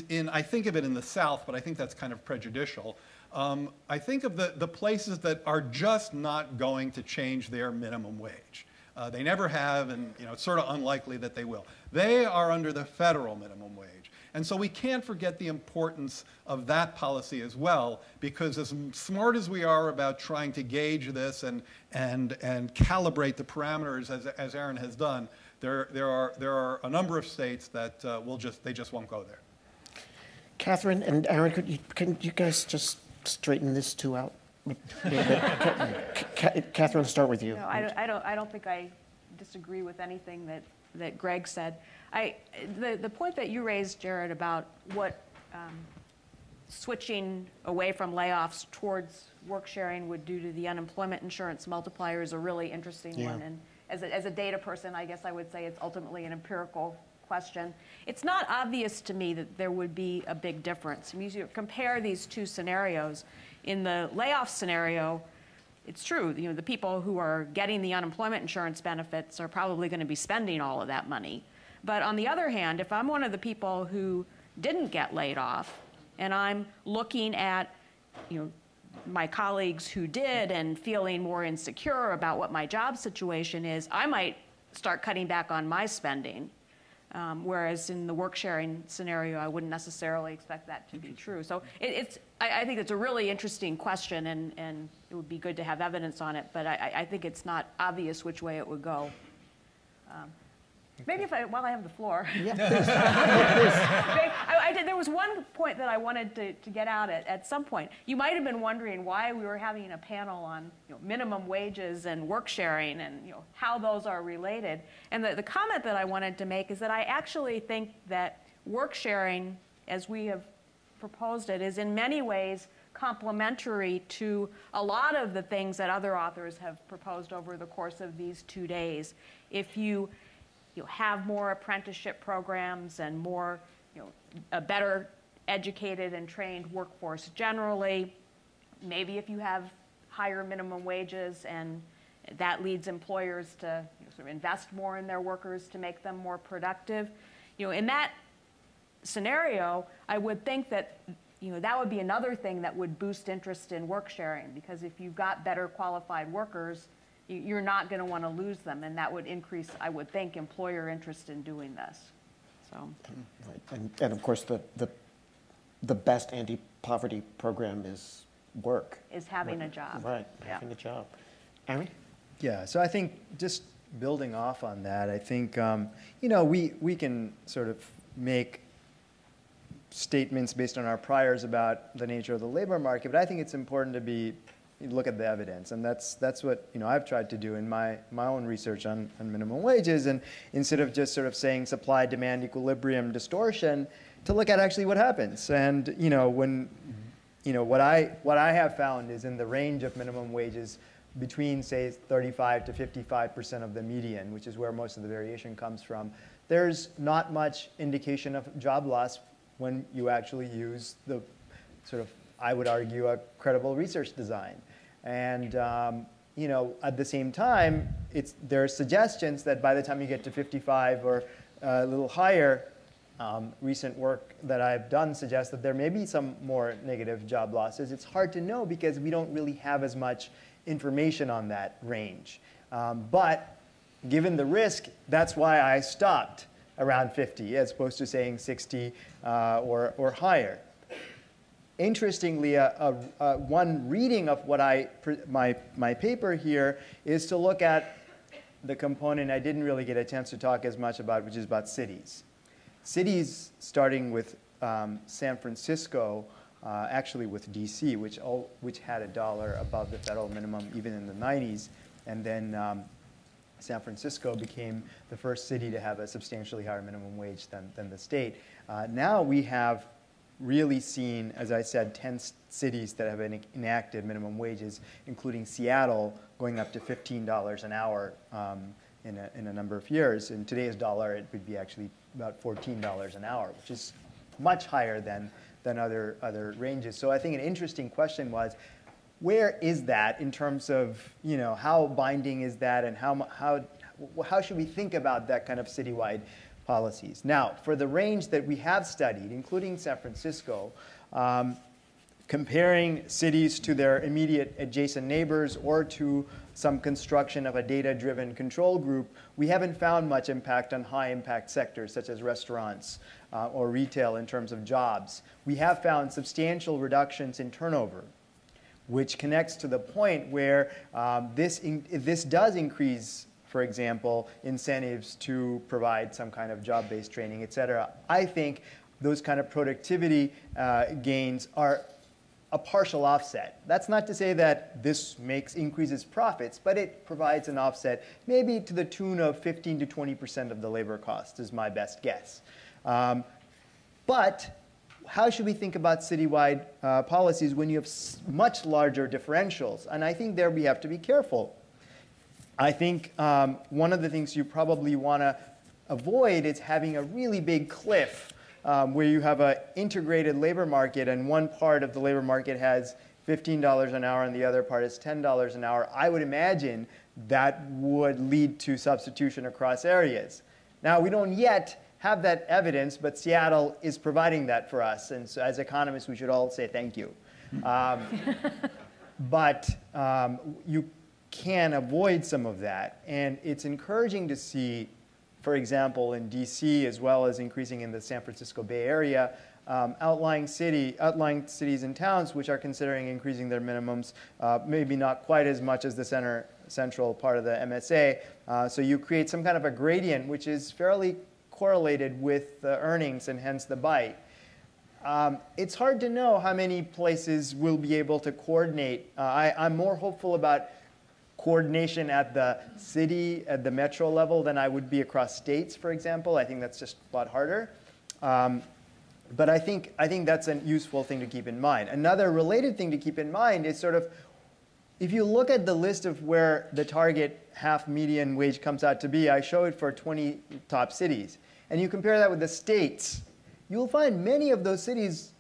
in, I think of it in the South, but I think that's kind of prejudicial. I think of the places that are just not going to change their minimum wage. They never have, and it's sort of unlikely that they will. They are under the federal minimum wage. And so we can't forget the importance of that policy as well, because as smart as we are about trying to gauge this and calibrate the parameters as Aaron has done, there are a number of states that they just won't go there. Katharine and Aaron, can you guys just straighten this two out? Katharine, start with you. No, I don't think I disagree with anything that Greg said. The point that you raised, Jared, about what switching away from layoffs towards work sharing would do to the unemployment insurance multiplier is a really interesting one. And as a data person, I guess I would say it's ultimately an empirical question. It's not obvious to me that there would be a big difference. I mean, you compare these two scenarios. In the layoff scenario, it's true, the people who are getting the unemployment insurance benefits are probably going to be spending all of that money. But on the other hand, if I'm one of the people who didn't get laid off and I'm looking at my colleagues who did and feeling more insecure about what my job situation is, I might start cutting back on my spending. Whereas in the work sharing scenario, I wouldn't necessarily expect that to be true. So I think it's a really interesting question, and it would be good to have evidence on it, but I think it's not obvious which way it would go. Maybe while I have the floor. Yeah. There was one point that I wanted to get out at some point. You might have been wondering why we were having a panel on minimum wages and work sharing and how those are related. And the comment that I wanted to make is that I actually think that work sharing, as we have proposed it, is in many ways complementary to a lot of the things that other authors have proposed over the course of these 2 days. If you have more apprenticeship programs and more, a better educated and trained workforce generally. Maybe if you have higher minimum wages and that leads employers to sort of invest more in their workers to make them more productive. In that scenario, I would think that that would be another thing that would boost interest in work sharing, because if you've got better qualified workers, you're not going to want to lose them, and that would increase, I would think, employer interest in doing this. So, and of course, the best anti-poverty program is work. is having a job. Right, Yeah. having a job. Aaron? Yeah, so I think just building off on that, I think, we can sort of make statements based on our priors about the nature of the labor market, but I think it's important to look at the evidence, and that's what I've tried to do in my own research on minimum wages, and instead of just sort of saying supply-demand equilibrium distortion, to look at actually what happens. And what I have found is in the range of minimum wages between, say, 35 to 55% of the median, which is where most of the variation comes from, there's not much indication of job loss when you actually use the sort of, I would argue, a credible research design. And at the same time, there are suggestions that by the time you get to 55 or a little higher, recent work that I've done suggests that there may be some more negative job losses. It's hard to know because we don't really have as much information on that range. But given the risk, that's why I stopped around 50 as opposed to saying 60 or higher. Interestingly, one reading of what my paper here is to look at the component I didn't really get a chance to talk as much about, which is about cities. Cities, starting with San Francisco, actually with DC, which had $1 above the federal minimum even in the 90s, and then San Francisco became the first city to have a substantially higher minimum wage than the state. Now we have really seen, as I said, 10 cities that have enacted minimum wages, including Seattle, going up to $15 an hour in a number of years. In today's dollar, it would be actually about $14 an hour, which is much higher than other ranges. So I think an interesting question was, where is that in terms of how binding is that, and how should we think about that kind of citywide policies? Now, for the range that we have studied, including San Francisco, comparing cities to their immediate adjacent neighbors or to some construction of a data-driven control group, we haven't found much impact on high-impact sectors such as restaurants or retail in terms of jobs. We have found substantial reductions in turnover, which connects to the point where this does increase, for example, incentives to provide some kind of job-based training, et cetera. I think those kind of productivity gains are a partial offset. That's not to say that this increases profits, but it provides an offset, maybe to the tune of 15 to 20% of the labor cost is my best guess. But how should we think about citywide policies when you have much larger differentials? And I think there we have to be careful. I think one of the things you probably want to avoid is having a really big cliff where you have an integrated labor market and one part of the labor market has $15 an hour and the other part is $10 an hour. I would imagine that would lead to substitution across areas. Now, we don't yet have that evidence, but Seattle is providing that for us. And so as economists, we should all say thank you. But you can avoid some of that. And it's encouraging to see, for example, in DC, as well as increasing in the San Francisco Bay Area, outlying cities and towns which are considering increasing their minimums, maybe not quite as much as the central part of the MSA. So you create some kind of a gradient which is fairly correlated with the earnings and hence the bite. It's hard to know how many places will be able to coordinate. I'm more hopeful about coordination at the city, at the metro level than I would be across states, for example. I think that's just a lot harder. But I think that's a useful thing to keep in mind. Another related thing to keep in mind is sort of, if you look at the list of where the target half median wage comes out to be, I show it for 20 top cities. And you compare that with the states, you'll find many of those cities,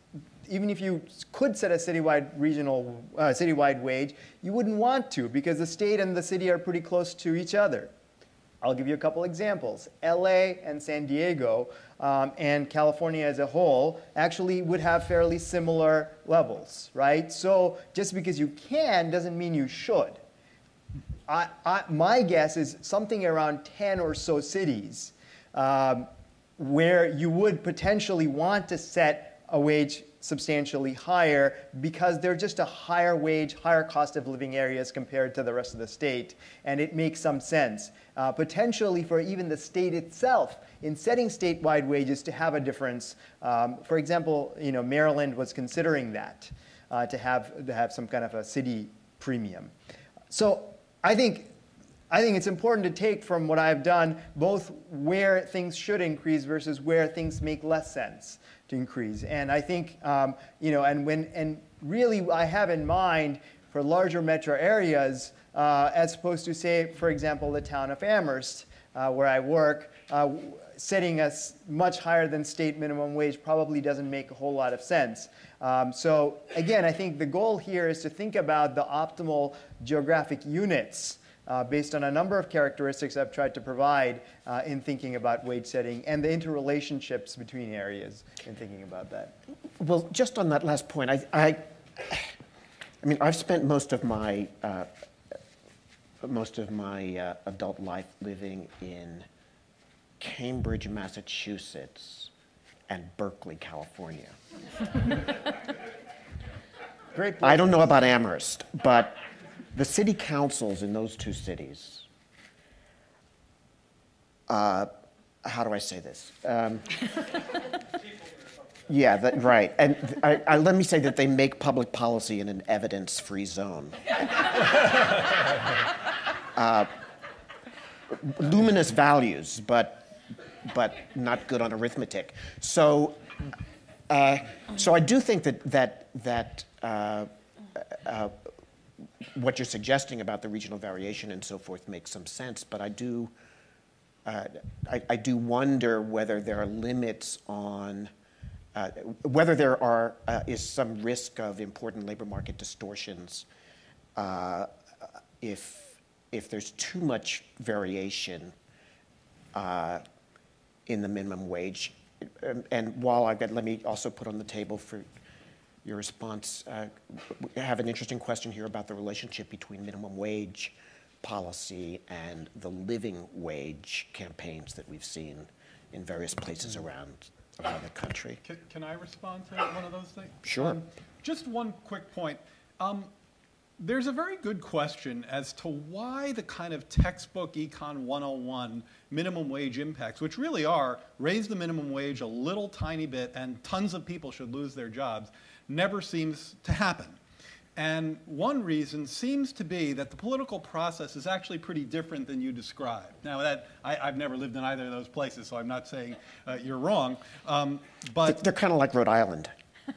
even if you could set a citywide wage, you wouldn't want to because the state and the city are pretty close to each other. I'll give you a couple examples. LA and San Diego and California as a whole actually would have fairly similar levels, right? So just because you can doesn't mean you should. My guess is something around 10 or so cities where you would potentially want to set a wage substantially higher because they're just a higher wage, higher cost of living areas compared to the rest of the state. And it makes some sense. Potentially for even the state itself, in setting statewide wages to have a difference. For example, Maryland was considering that, to have some kind of a city premium. So I think it's important to take from what I've done both where things should increase versus where things make less sense to increase. And I think, and really I have in mind for larger metro areas, as opposed to, say, for example, the town of Amherst, where I work, setting us much higher than state minimum wage probably doesn't make a whole lot of sense. So again, I think the goal here is to think about the optimal geographic units based on a number of characteristics I've tried to provide in thinking about wage setting and the interrelationships between areas in thinking about that. Well, just on that last point, I mean, I've spent most of my adult life living in Cambridge, Massachusetts, and Berkeley, California. Great. I don't know about Amherst, but the city councils in those two cities, how do I say this? Yeah, right. And let me say that they make public policy in an evidence-free zone. Luminous values, but not good on arithmetic. So I do think that what you're suggesting about the regional variation and so forth makes some sense, but I do wonder whether there are limits on whether there is some risk of important labor market distortions if there's too much variation in the minimum wage. And while let me also put on the table for your response, I have an interesting question here about the relationship between minimum wage policy and the living wage campaigns that we've seen in various places around the country. Can I respond to one of those things? Sure. Just one quick point. There's a very good question as to why the kind of textbook Econ 101 minimum wage impacts, which really are raise the minimum wage a little tiny bit and tons of people should lose their jobs, never seems to happen. And one reason seems to be that the political process is actually pretty different than you described. Now, I've never lived in either of those places, so I'm not saying you're wrong. But they're kind of like Rhode Island.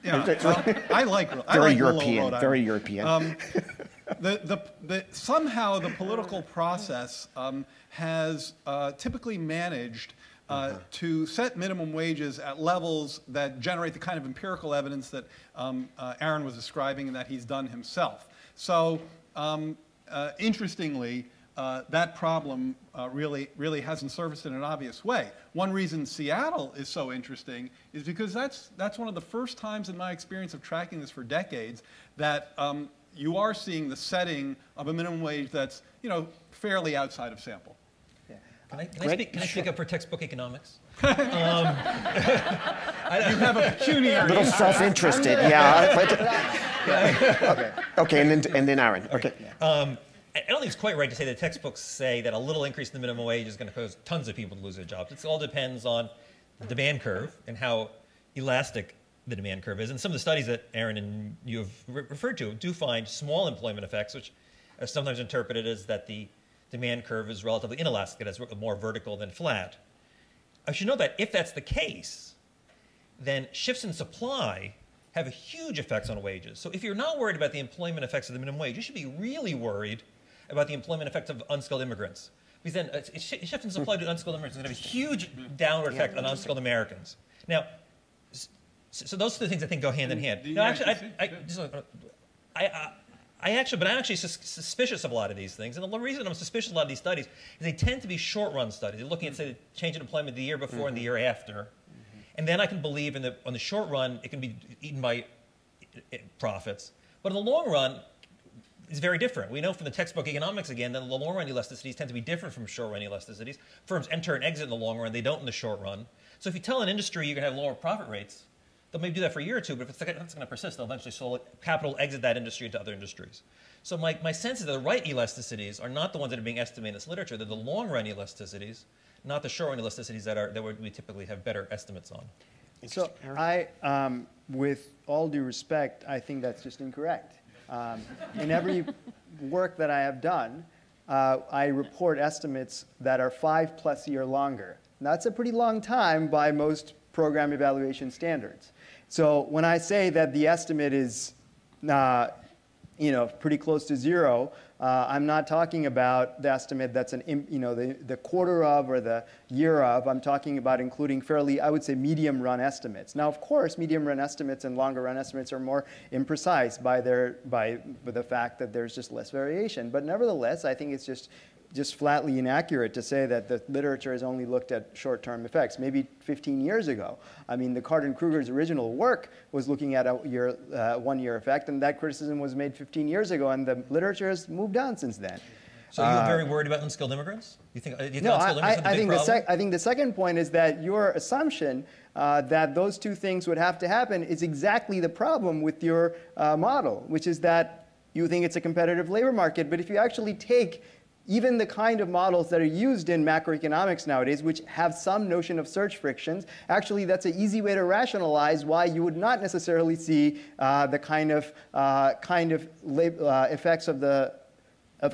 Yeah, well, I like European, Rhode very European. Somehow the political process has typically managed to set minimum wages at levels that generate the kind of empirical evidence that Aaron was describing and that he's done himself. So interestingly, that problem really hasn't surfaced in an obvious way. One reason Seattle is so interesting is because that's one of the first times in my experience of tracking this for decades that you are seeing the setting of a minimum wage that's fairly outside of sample. Can I speak up for textbook economics? You have a pecuniary. A little self-interested, yeah. Okay, and then Aaron. Okay. I don't think it's quite right to say that textbooks say that a little increase in the minimum wage is going to cause tons of people to lose their jobs. It all depends on the demand curve and how elastic the demand curve is. And some of the studies that Aaron and you have referred to do find small employment effects, which are sometimes interpreted as that the demand curve is relatively inelastic, it's more vertical than flat. I should note that if that's the case, then shifts in supply have huge effects on wages. So if you're not worried about the employment effects of the minimum wage, you should be really worried about the employment effects of unskilled immigrants. Because then a shift in supply to unskilled immigrants is going to have a huge downward effect on unskilled Americans. Now, so those are the things I think go hand in hand. No, actually, I'm actually suspicious of a lot of these things. And the reason I'm suspicious of a lot of these studies is they tend to be short-run studies. They're looking at, say, the change in employment the year before and the year after. And then I can believe on the short run, it can be eaten by profits. But in the long run, it's very different. We know from the textbook economics, again, that the long-run elasticities tend to be different from short-run elasticities. Firms enter and exit in the long run. They don't in the short run. So if you tell an industry you're going to have lower profit rates, they'll maybe do that for a year or two, but if that's going to persist, they'll eventually capital exit that industry into other industries. So my sense is that the right elasticities are not the ones that are being estimated in this literature. They're the long-run elasticities, not the short-run elasticities that we typically have better estimates on. So with all due respect, I think that's just incorrect. In every work that I have done, I report estimates that are 5+ year longer. That's a pretty long time by most program evaluation standards. So when I say that the estimate is pretty close to zero, I'm not talking about the estimate that's the quarter of or the year of. I'm talking about including fairly, I would say, medium run estimates. Now, of course, medium run estimates and longer run estimates are more imprecise by the fact that there's just less variation. But nevertheless, I think it's just flatly inaccurate to say that the literature has only looked at short-term effects. Maybe 15 years ago. I mean, the Card-and-Kruger's original work was looking at a one-year effect, and that criticism was made 15 years ago, and the literature has moved on since then. So you're very worried about unskilled immigrants? Do you think no, unskilled immigrants are the big problem? I think the second point is that your assumption that those two things would have to happen is exactly the problem with your model, which is that you think it's a competitive labor market, but if you actually take even the kind of models that are used in macroeconomics nowadays, which have some notion of surge frictions, actually that's an easy way to rationalize why you would not necessarily see the kind of effects of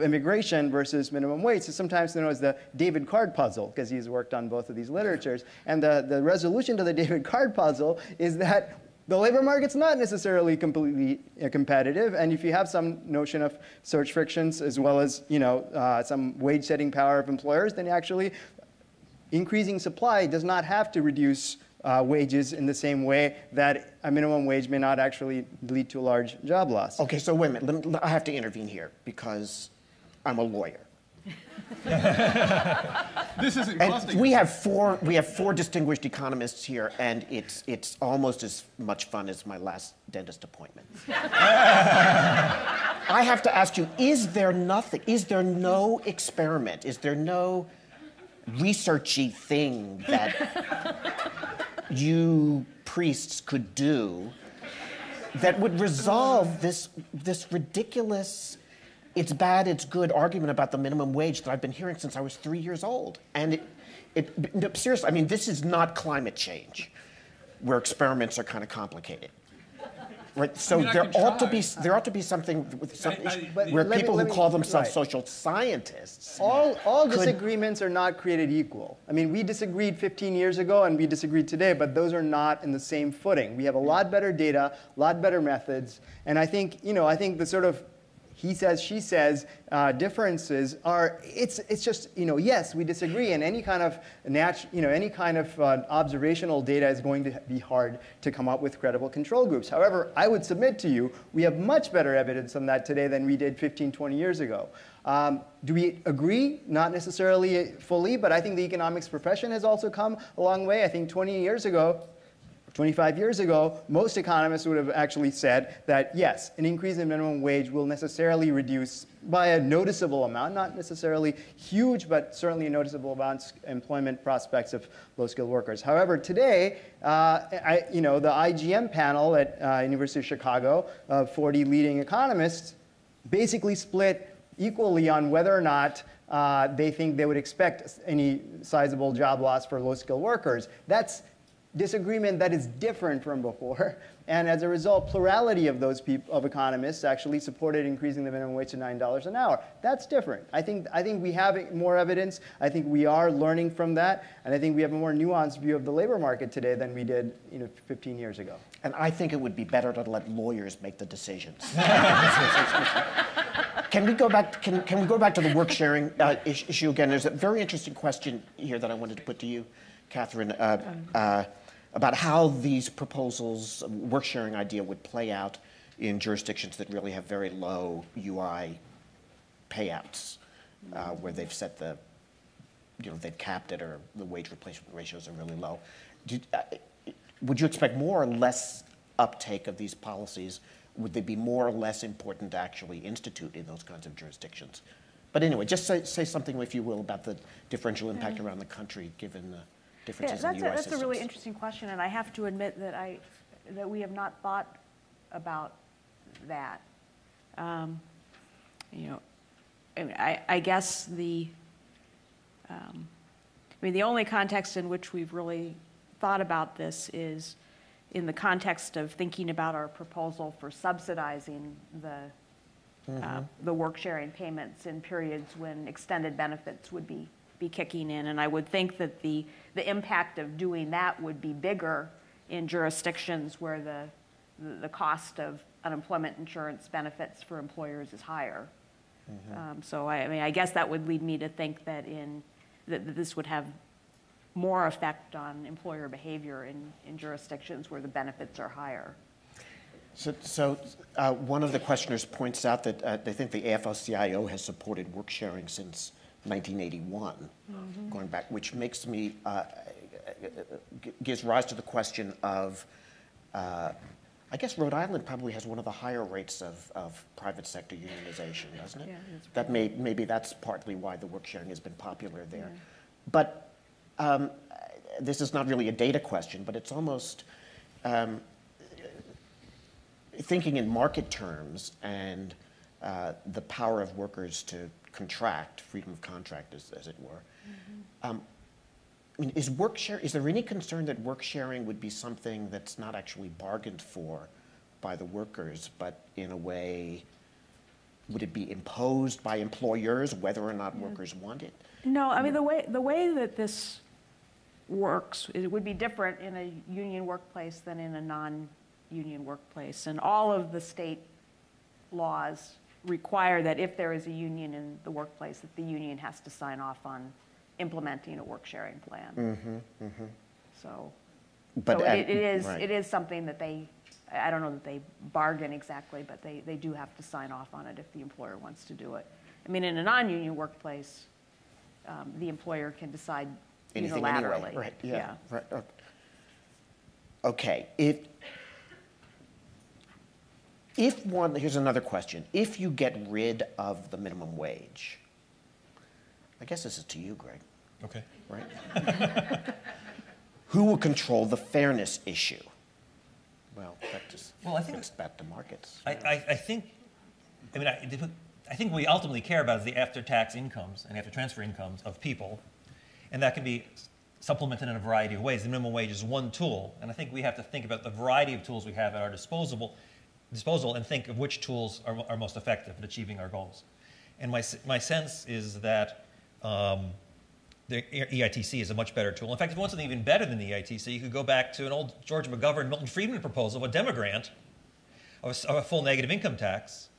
immigration versus minimum wage. It's sometimes known as the David Card puzzle, because he's worked on both of these literatures. And the resolution to the David Card puzzle is that the labor market's not necessarily completely competitive, and if you have some notion of surge frictions as well as some wage-setting power of employers, then actually increasing supply does not have to reduce wages in the same way that a minimum wage may not actually lead to a large job loss. Okay, so wait a minute. I have to intervene here because I'm a lawyer. This isn't and costing we have four distinguished economists here, and it's almost as much fun as my last dentist appointment. I have to ask you: is there no experiment? Is there no researchy thing that you priests could do that would resolve this ridiculous, it's bad, it's good argument about the minimum wage that I've been hearing since I was 3 years old? And no, seriously, I mean, this is not climate change, where experiments are kind of complicated. Right? So there ought to be something where people who call themselves social scientists. All disagreements are not created equal. I mean, we disagreed 15 years ago and we disagreed today, but those are not in the same footing. We have a lot better data, a lot better methods, and I think the sort of he says, she says differences are, it's just, yes, we disagree, and any kind of observational data is going to be hard to come up with credible control groups. However, I would submit to you, we have much better evidence on that today than we did 15, 20 years ago. Do we agree? Not necessarily fully, but I think the economics profession has also come a long way. I think 25 years ago, most economists would have actually said that, yes, an increase in minimum wage will necessarily reduce by a noticeable amount, not necessarily huge, but certainly a noticeable amount, employment prospects of low-skilled workers. However, today, the IGM panel at University of Chicago, 40 leading economists, basically split equally on whether or not they think they would expect any sizable job loss for low-skilled workers. That's disagreement that is different from before, and as a result, plurality of those economists actually supported increasing the minimum wage to $9 an hour. That's different. I think we have more evidence. I think we are learning from that, and I think we have a more nuanced view of the labor market today than we did 15 years ago. And I think it would be better to let lawyers make the decisions. Can we go back? Can we go back to the work sharing issue again? There's a very interesting question here that I wanted to put to you, Katharine, about how these proposals, work sharing idea, would play out in jurisdictions that really have very low UI payouts, where they've set they've capped it, or the wage replacement ratios are really low. Would you expect more or less uptake of these policies? Would they be more or less important to actually institute in those kinds of jurisdictions? But anyway, just say something, if you will, about the differential impact around the country, given the differences in the UI that's systems. a really interesting question, and I have to admit that that we have not thought about that. You know, I mean, I guess the only context in which we've really thought about this is in the context of thinking about our proposal for subsidizing the work sharing payments in periods when extended benefits would be kicking in. And I would think that the impact of doing that would be bigger in jurisdictions where the cost of unemployment insurance benefits for employers is higher. So I mean, I guess that would lead me to think that that this would have more effect on employer behavior in jurisdictions where the benefits are higher. So one of the questioners points out that they think the AFL-CIO has supported work sharing since 1981, going back, which makes me, gives rise to the question of, I guess Rhode Island probably has one of the higher rates of private sector unionization, doesn't it? Yeah, maybe that's partly why the work sharing has been popular there. Yeah. But this is not really a data question, but it's almost thinking in market terms and the power of workers to contract, freedom of contract, as it were. I mean, is there any concern that work sharing would be something that's not actually bargained for by the workers, but in a way, would it be imposed by employers whether or not workers want it? No, I mean, the way that this works, it would be different in a union workplace than in a non-union workplace. And all of the state laws require that if there is a union in the workplace, that the union has to sign off on implementing a work sharing plan. So it is something that I don't know that they bargain exactly, but they do have to sign off on it if the employer wants to do it. I mean, in a non-union workplace, the employer can decide anything unilaterally. Anyway. Right, yeah. Right. Okay, here's another question. If you get rid of the minimum wage, I guess this is to you, Greg. Okay. Right? Who will control the fairness issue? Well, that just thinks back to markets. I think we ultimately care about is the after-tax incomes and after-transfer incomes of people, and that can be supplemented in a variety of ways. The minimum wage is one tool, and I think we have to think about the variety of tools we have at our disposal and think of which tools are most effective at achieving our goals. And my sense is that the EITC is a much better tool. In fact, if you want something even better than the EITC, you could go back to an old George McGovern, Milton Friedman proposal of a demogrant of a full negative income tax,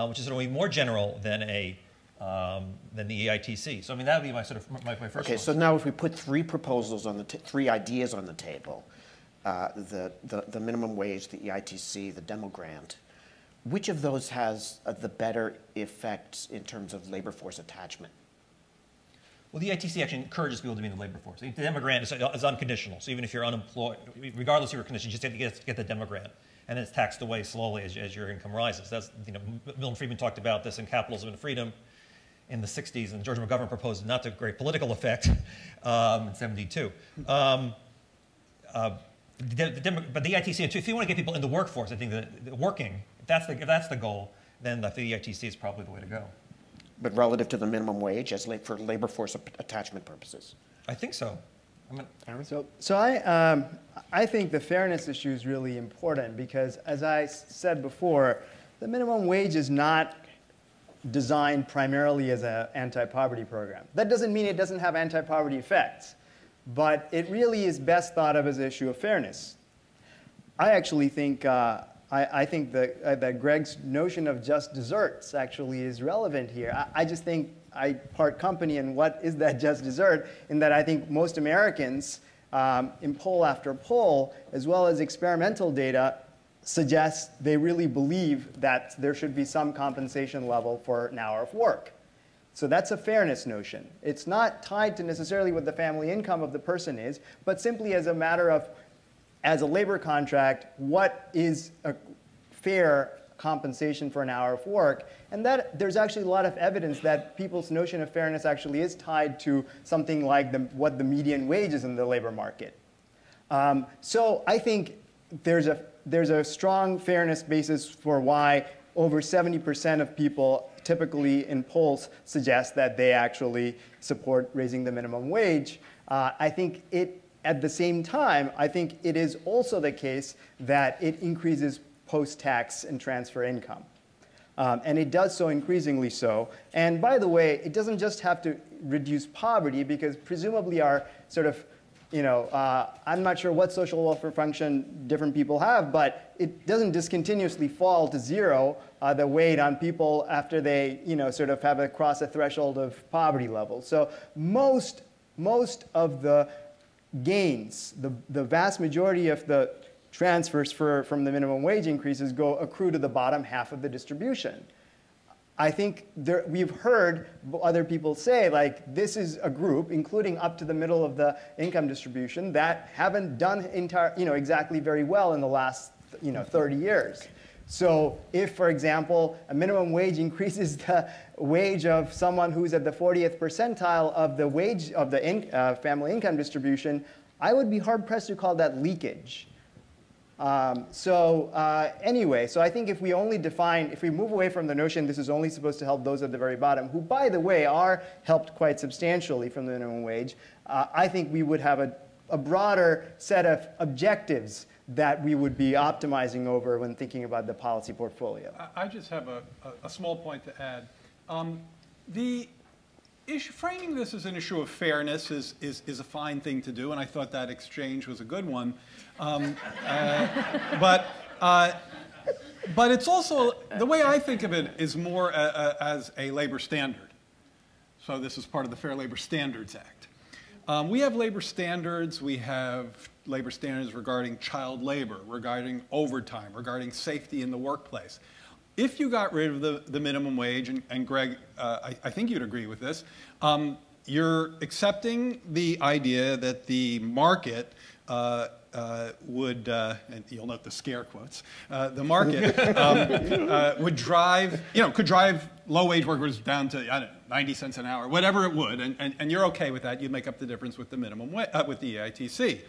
which is sort of more general than the EITC. So I mean, that would be my first one. Okay, so now if we put three proposals on three ideas on the table, the minimum wage, the EITC, the demo grant, which of those has the better effects in terms of labor force attachment? Well, the EITC actually encourages people to be in the labor force. The demo grant is unconditional, so even if you're unemployed, regardless of your condition, you just have to get the demo grant, and then it's taxed away slowly as your income rises. That's, Milton Friedman talked about this in Capitalism and Freedom in the 60s, and George McGovern proposed it, not to great political effect in 72. But the EITC, if you want to get people in the workforce, I think that working, if that's the goal, then the EITC is probably the way to go. But relative to the minimum wage, as for labor force attachment purposes? I think so. So I think the fairness issue is really important because, as I said before, the minimum wage is not designed primarily as an anti-poverty program. That doesn't mean it doesn't have anti-poverty effects, but it really is best thought of as an issue of fairness. I actually think I think that Greg's notion of just desserts actually is relevant here. I just think I part company in what is that just dessert, in that I think most Americans, in poll after poll, as well as experimental data, suggest they really believe that there should be some compensation level for an hour of work. So that's a fairness notion. It's not tied to necessarily what the family income of the person is, but simply as a matter of, as a labor contract, what is a fair compensation for an hour of work? And that there's actually a lot of evidence that people's notion of fairness actually is tied to something like what the median wage is in the labor market. So I think there's a strong fairness basis for why over 70% of people typically in polls suggest that they actually support raising the minimum wage. I think at the same time, I think it is also the case that it increases post-tax and transfer income. And it does so increasingly so. And by the way, it doesn't just have to reduce poverty, because presumably our sort of, I'm not sure what social welfare function different people have, but it doesn't discontinuously fall to zero, the weight on people after they, sort of have crossed a threshold of poverty level. So most of the gains, the vast majority of the transfers from the minimum wage increases accrue to the bottom half of the distribution. I think we've heard other people say, like, this is a group, including up to the middle of the income distribution, that haven't done exactly very well in the last 30 years. So if, for example, a minimum wage increases the wage of someone who's at the 40th percentile of the wage of the family income distribution, I would be hard-pressed to call that leakage. Anyway, so I think if we move away from the notion this is only supposed to help those at the very bottom, who, by the way, are helped quite substantially from the minimum wage, I think we would have a broader set of objectives that we would be optimizing over when thinking about the policy portfolio. I just have a small point to add. Framing this as an issue of fairness is a fine thing to do, and I thought that exchange was a good one. But it's also, the way I think of it is more as a labor standard. So this is part of the Fair Labor Standards Act. We have labor standards. We have labor standards regarding child labor, regarding overtime, regarding safety in the workplace. If you got rid of the minimum wage, and Greg, I think you'd agree with this, you're accepting the idea that the market would, and you'll note the scare quotes, the market would drive, could drive low-wage workers down to, I don't know, 90 cents an hour, whatever it would, and you're okay with that. You'd make up the difference with the minimum with the EITC.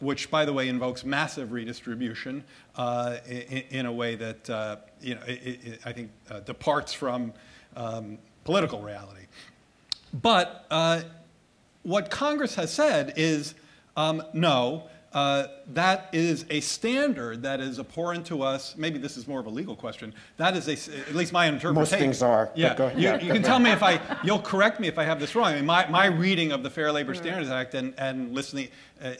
Which, by the way, invokes massive redistribution in a way that I think departs from political reality. But what Congress has said is no. That is a standard that is abhorrent to us. Maybe this is more of a legal question. That is at least my interpretation. Most things are. Yeah, you can tell me you'll correct me if I have this wrong. I mean, my reading of the Fair Labor Standards Act and listening,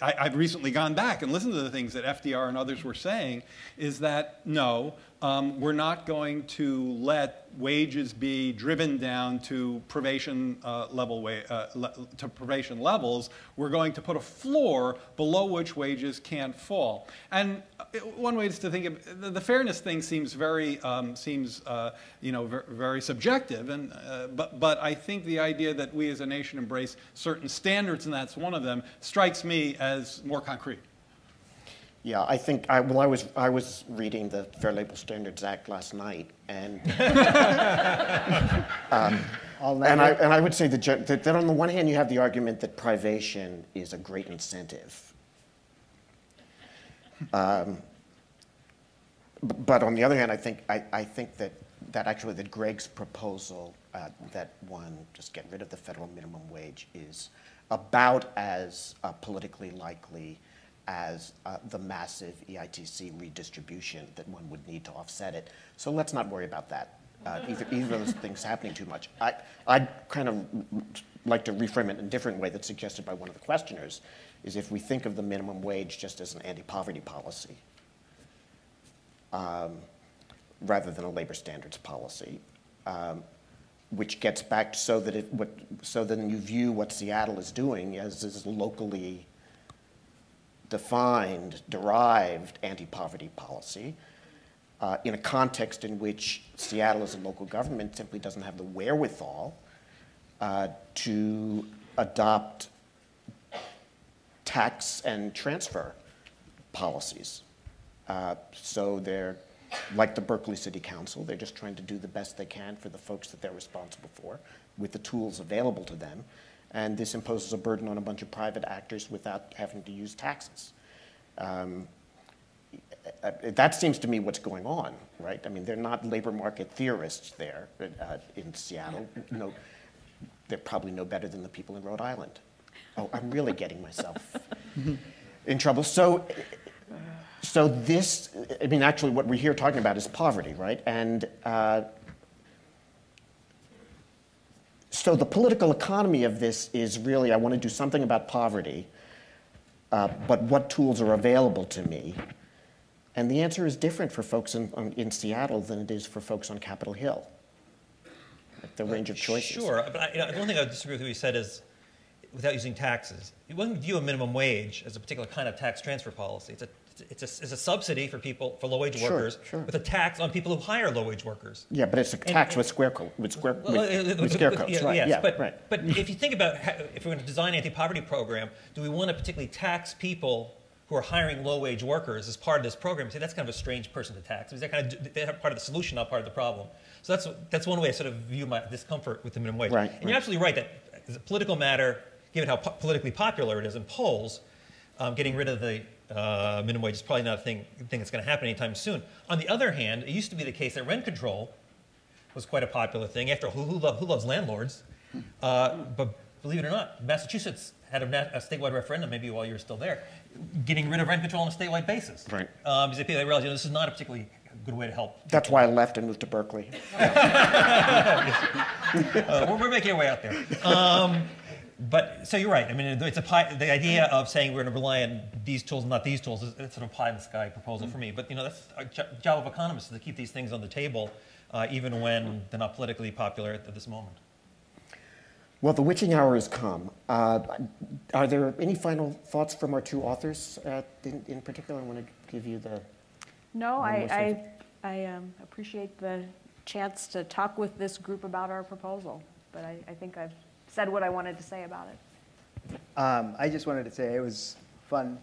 I've recently gone back and listened to the things that FDR and others were saying, is that no, we're not going to let wages be driven down to privation privation levels. We're going to put a floor below which wages can't fall. And one way is to think of the fairness thing seems very very subjective. And but I think the idea that we as a nation embrace certain standards, and that's one of them, strikes me as more concrete. Yeah, I think I was reading the Fair Labor Standards Act last night, and I would say that on the one hand you have the argument that privation is a great incentive, but on the other hand, I think that actually that Greg's proposal that one just get rid of the federal minimum wage is about as politically likely as the massive EITC redistribution that one would need to offset it. So let's not worry about that. Either of those things happening too much. I'd kind of like to reframe it in a different way that's suggested by one of the questioners, is if we think of the minimum wage just as an anti-poverty policy, rather than a labor standards policy, which gets back so then you view what Seattle is doing as this locally defined, derived anti-poverty policy in a context in which Seattle as a local government simply doesn't have the wherewithal to adopt tax and transfer policies. So they're like the Berkeley City Council, they're just trying to do the best they can for the folks that they're responsible for with the tools available to them. And this imposes a burden on a bunch of private actors without having to use taxes. that seems to me what's going on, right? I mean, they're not labor market theorists there in Seattle. No, they're probably no better than the people in Rhode Island. Oh, I'm really getting myself in trouble. So this, I mean, actually what we're here talking about is poverty, right? And so the political economy of this is really, I want to do something about poverty, but what tools are available to me? And the answer is different for folks in Seattle than it is for folks on Capitol Hill. The range of choices. Sure, but the one thing I would disagree with what you said is, without using taxes, you wouldn't view a minimum wage as a particular kind of tax transfer policy. It's a subsidy for people, for low-wage workers, with a tax on people who hire low-wage workers. Yeah, but it's a tax with scare codes, with scare codes, right? Yes, Yeah, but, right. but if you think about if we're going to design an anti-poverty program, do we want to particularly tax people who are hiring low-wage workers as part of this program? See, that's kind of a strange person to tax. They're part of the solution, not part of the problem. So that's one way I sort of view my discomfort with the minimum wage. Right, and you're absolutely right that as a political matter, given how politically popular it is in polls, getting rid of the minimum wage is probably not a thing that's going to happen anytime soon. On the other hand, it used to be the case that rent control was quite a popular thing. After all, who loves landlords? But believe it or not, Massachusetts had a statewide referendum, maybe while you were still there, getting rid of rent control on a statewide basis. Right. Because they realized, this is not a particularly good way to help. That's why I left and moved to Berkeley. We're making our way out there. But so you're right. I mean, it's the idea of saying we're going to rely on these tools and not these tools is sort of a pie in the sky proposal for me. But that's a job of economists, to keep these things on the table, even when they're not politically popular at this moment. Well, the witching hour has come. Are there any final thoughts from our two authors in particular? I want to give you the... No, I appreciate the chance to talk with this group about our proposal, but I think I've said what I wanted to say about it. I just wanted to say it was fun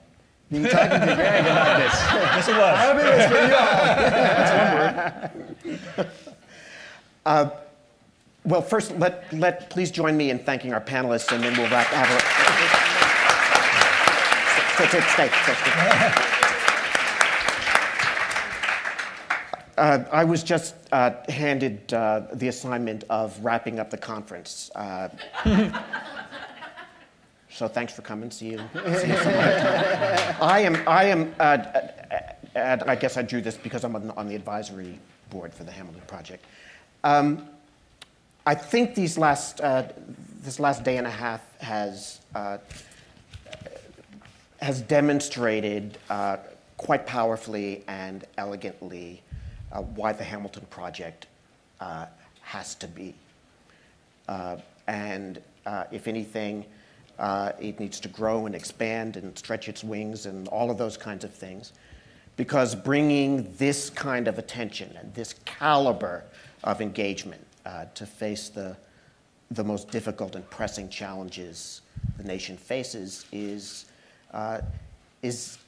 being talking to Greg about this. Yes, it was. I hope it was for you all. That's one word. Well, first, please join me in thanking our panelists, and then we'll wrap. Stay. I was just handed the assignment of wrapping up the conference. So thanks for coming. See you some other time. I am. I guess I drew this because I'm on the advisory board for the Hamilton Project. I think this last day and a half has demonstrated quite powerfully and elegantly why the Hamilton Project has to be. And if anything, it needs to grow and expand and stretch its wings and all of those kinds of things. Because bringing this kind of attention and this caliber of engagement to face the most difficult and pressing challenges the nation faces is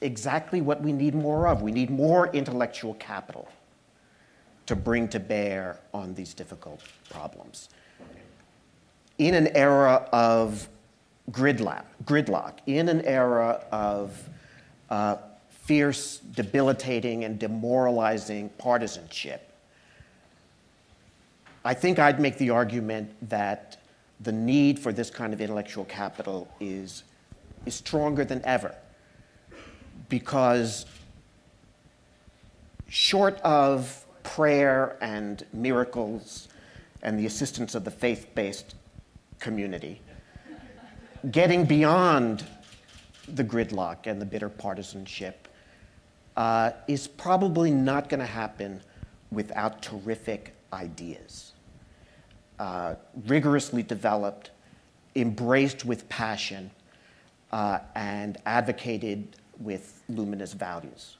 exactly what we need more of. We need more intellectual capital to bring to bear on these difficult problems. In an era of gridlock, in an era of fierce, debilitating, and demoralizing partisanship, I think I'd make the argument that the need for this kind of intellectual capital is stronger than ever, because short of prayer and miracles and the assistance of the faith-based community, getting beyond the gridlock and the bitter partisanship is probably not going to happen without terrific ideas. Rigorously developed, embraced with passion, and advocated with luminous values.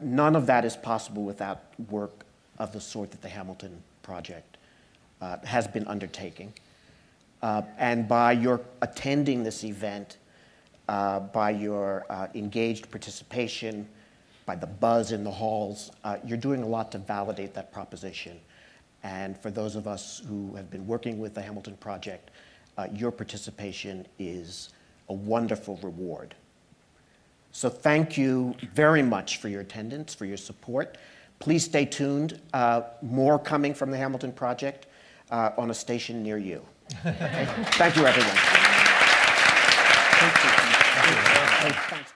None of that is possible without work of the sort that the Hamilton Project has been undertaking. And by your attending this event, by your engaged participation, by the buzz in the halls, you're doing a lot to validate that proposition. And for those of us who have been working with the Hamilton Project, your participation is a wonderful reward So thank you very much for your attendance, for your support. Please stay tuned. More coming from the Hamilton Project on a station near you. Okay? Thank you, everyone. Thank you. Thanks.